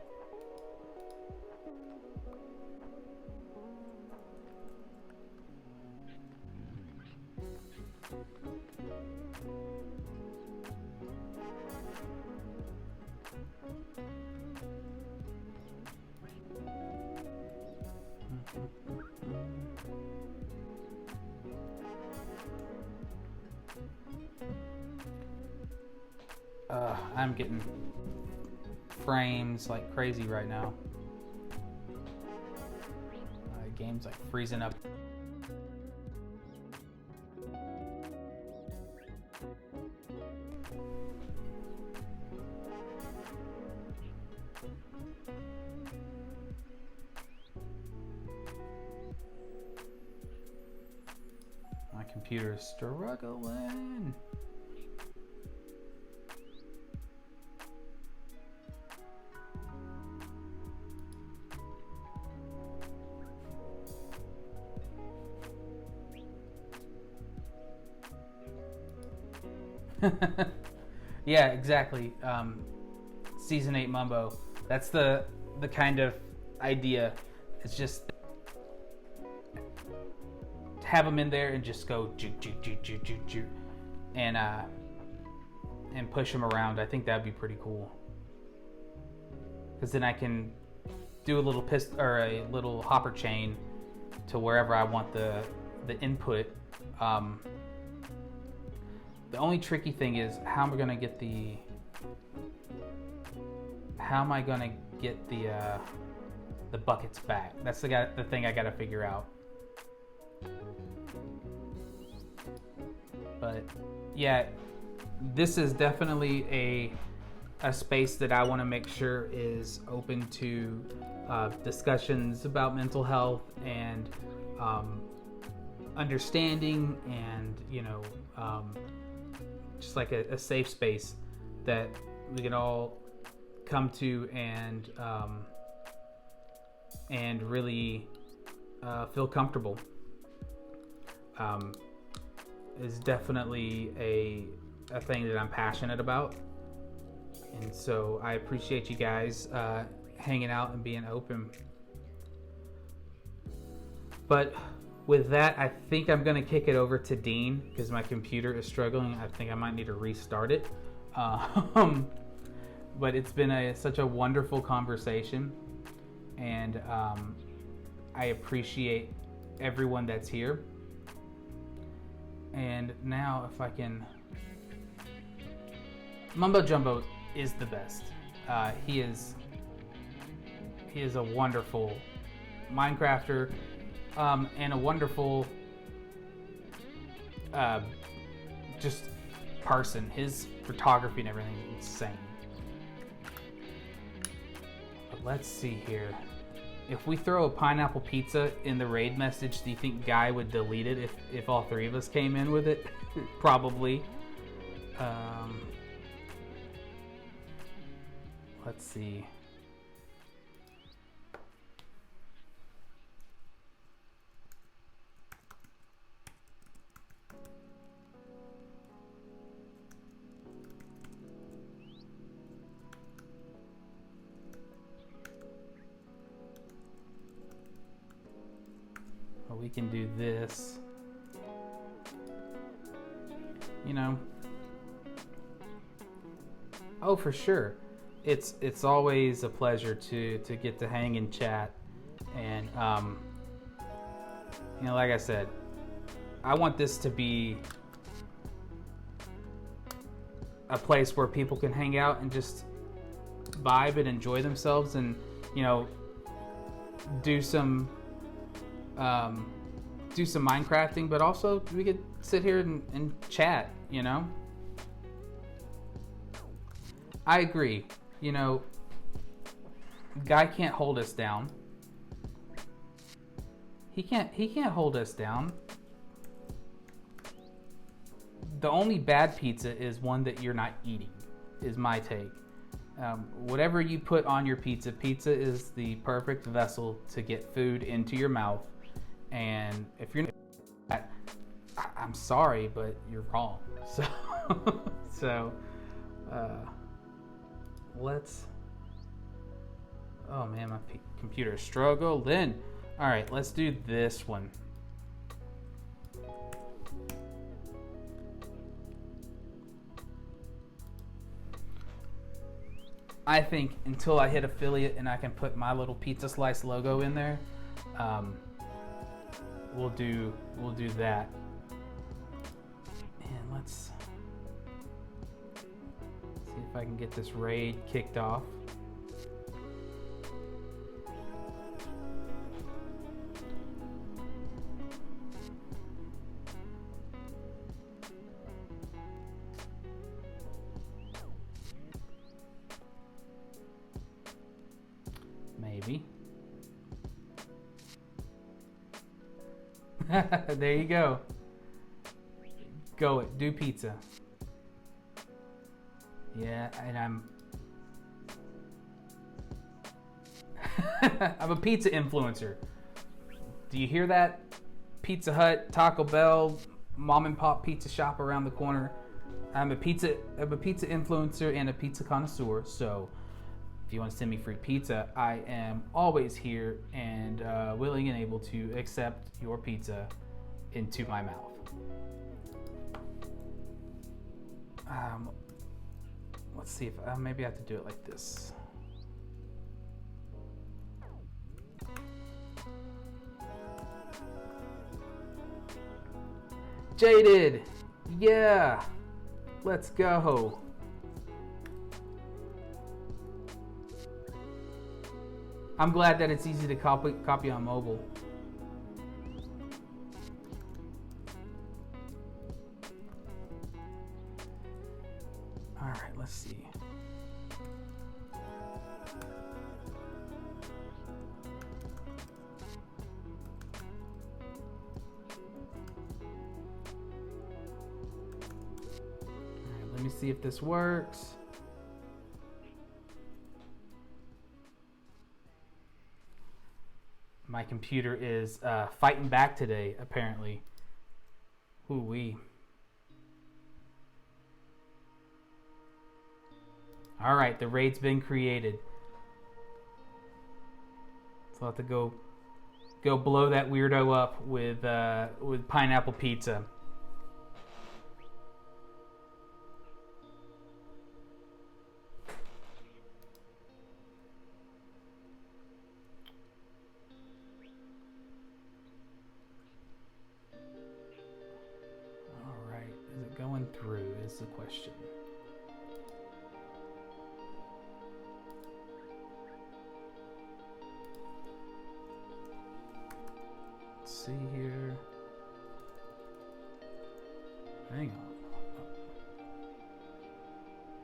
I'm getting frames like crazy right now. The game's like freezing up. My computer is struggling. Yeah, exactly. Season 8 Mumbo. That's the kind of idea. It's just have them in there and just go juke, juke, juke, juke, juke, juke, and push them around. I think that'd be pretty cool. Because then I can do a little a little hopper chain to wherever I want the input. The only tricky thing is how am I gonna get the buckets back? That's the thing I gotta figure out. But yeah, this is definitely a space that I want to make sure is open to discussions about mental health and understanding, and just like a safe space that we can all come to and really feel comfortable. Is definitely a thing that I'm passionate about, and so I appreciate you guys hanging out and being open. But with that, I think I'm going to kick it over to Dean because my computer is struggling. I think I might need to restart it. But it's been such a wonderful conversation, and I appreciate everyone that's here. And now if I can... Mumbo Jumbo is the best. He is a wonderful Minecrafter, and a wonderful just person. His photography and everything is insane. But let's see here. If we throw a pineapple pizza in the raid message, do you think Guy would delete it if all three of us came in with it? Probably. Let's see. We can do this. Oh, for sure. It's always a pleasure to get to hang and chat, and like I said, I want this to be a place where people can hang out and just vibe and enjoy themselves, and do some Minecrafting, but also we could sit here and chat. I agree. Guy can't hold us down. He can't hold us down. The only bad pizza is one that you're not eating, is my take. Whatever you put on your pizza is the perfect vessel to get food into your mouth. And if you're not, I'm sorry, but you're wrong. So, let's... Oh man, my computer struggling. All right, let's do this one. I think until I hit affiliate and I can put my little pizza slice logo in there, we'll do that. And let's see if I can get this raid kicked off. Maybe. There you go. Go it. Do pizza. Yeah, and I'm I'm a pizza influencer. Do you hear that? Pizza Hut, Taco Bell, mom and pop pizza shop around the corner. I'm a pizza influencer and a pizza connoisseur, so if you want to send me free pizza, I am always here and willing and able to accept your pizza into my mouth. Let's see if maybe I have to do it like this. Jaded, yeah. Let's go. I'm glad that it's easy to copy on mobile. All right, let's see. Let me see if this works. My computer is fighting back today, apparently. Ooh-wee. All right, the raid's been created. So I'll have to go blow that weirdo up with pineapple pizza. Going through is the question. Let's see here. Hang on.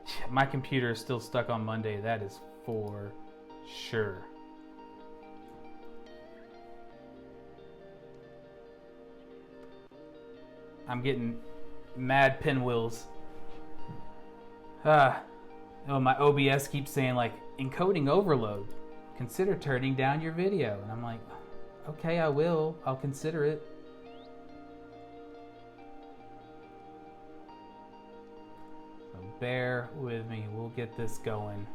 Yeah, my computer is still stuck on Monday. That is for sure. I'm getting mad pinwheels. Oh, my OBS keeps saying like encoding overload. Consider turning down your video. And I'm like, okay, I will. I'll consider it. So bear with me. We'll get this going.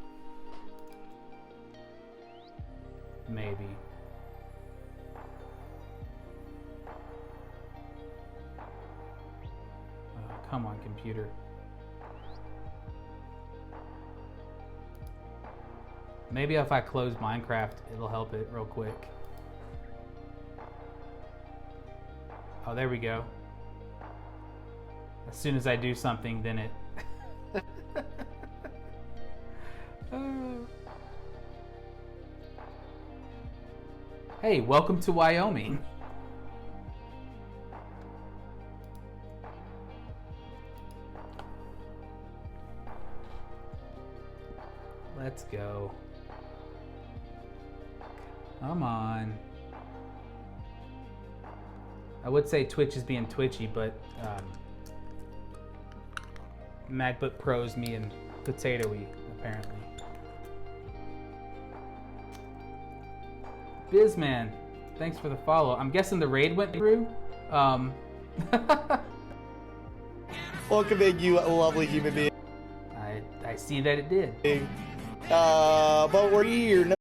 Maybe. Come on, computer. Maybe if I close Minecraft, it'll help it real quick. Oh, there we go. As soon as I do something, then it... Hey, welcome to Wyoming. Let's go. Come on. I would say Twitch is being twitchy, but MacBook Pro's being potatoey, apparently. Bizman, thanks for the follow. I'm guessing the raid went through. Welcome in, you lovely human being. I see that it did. But we're here.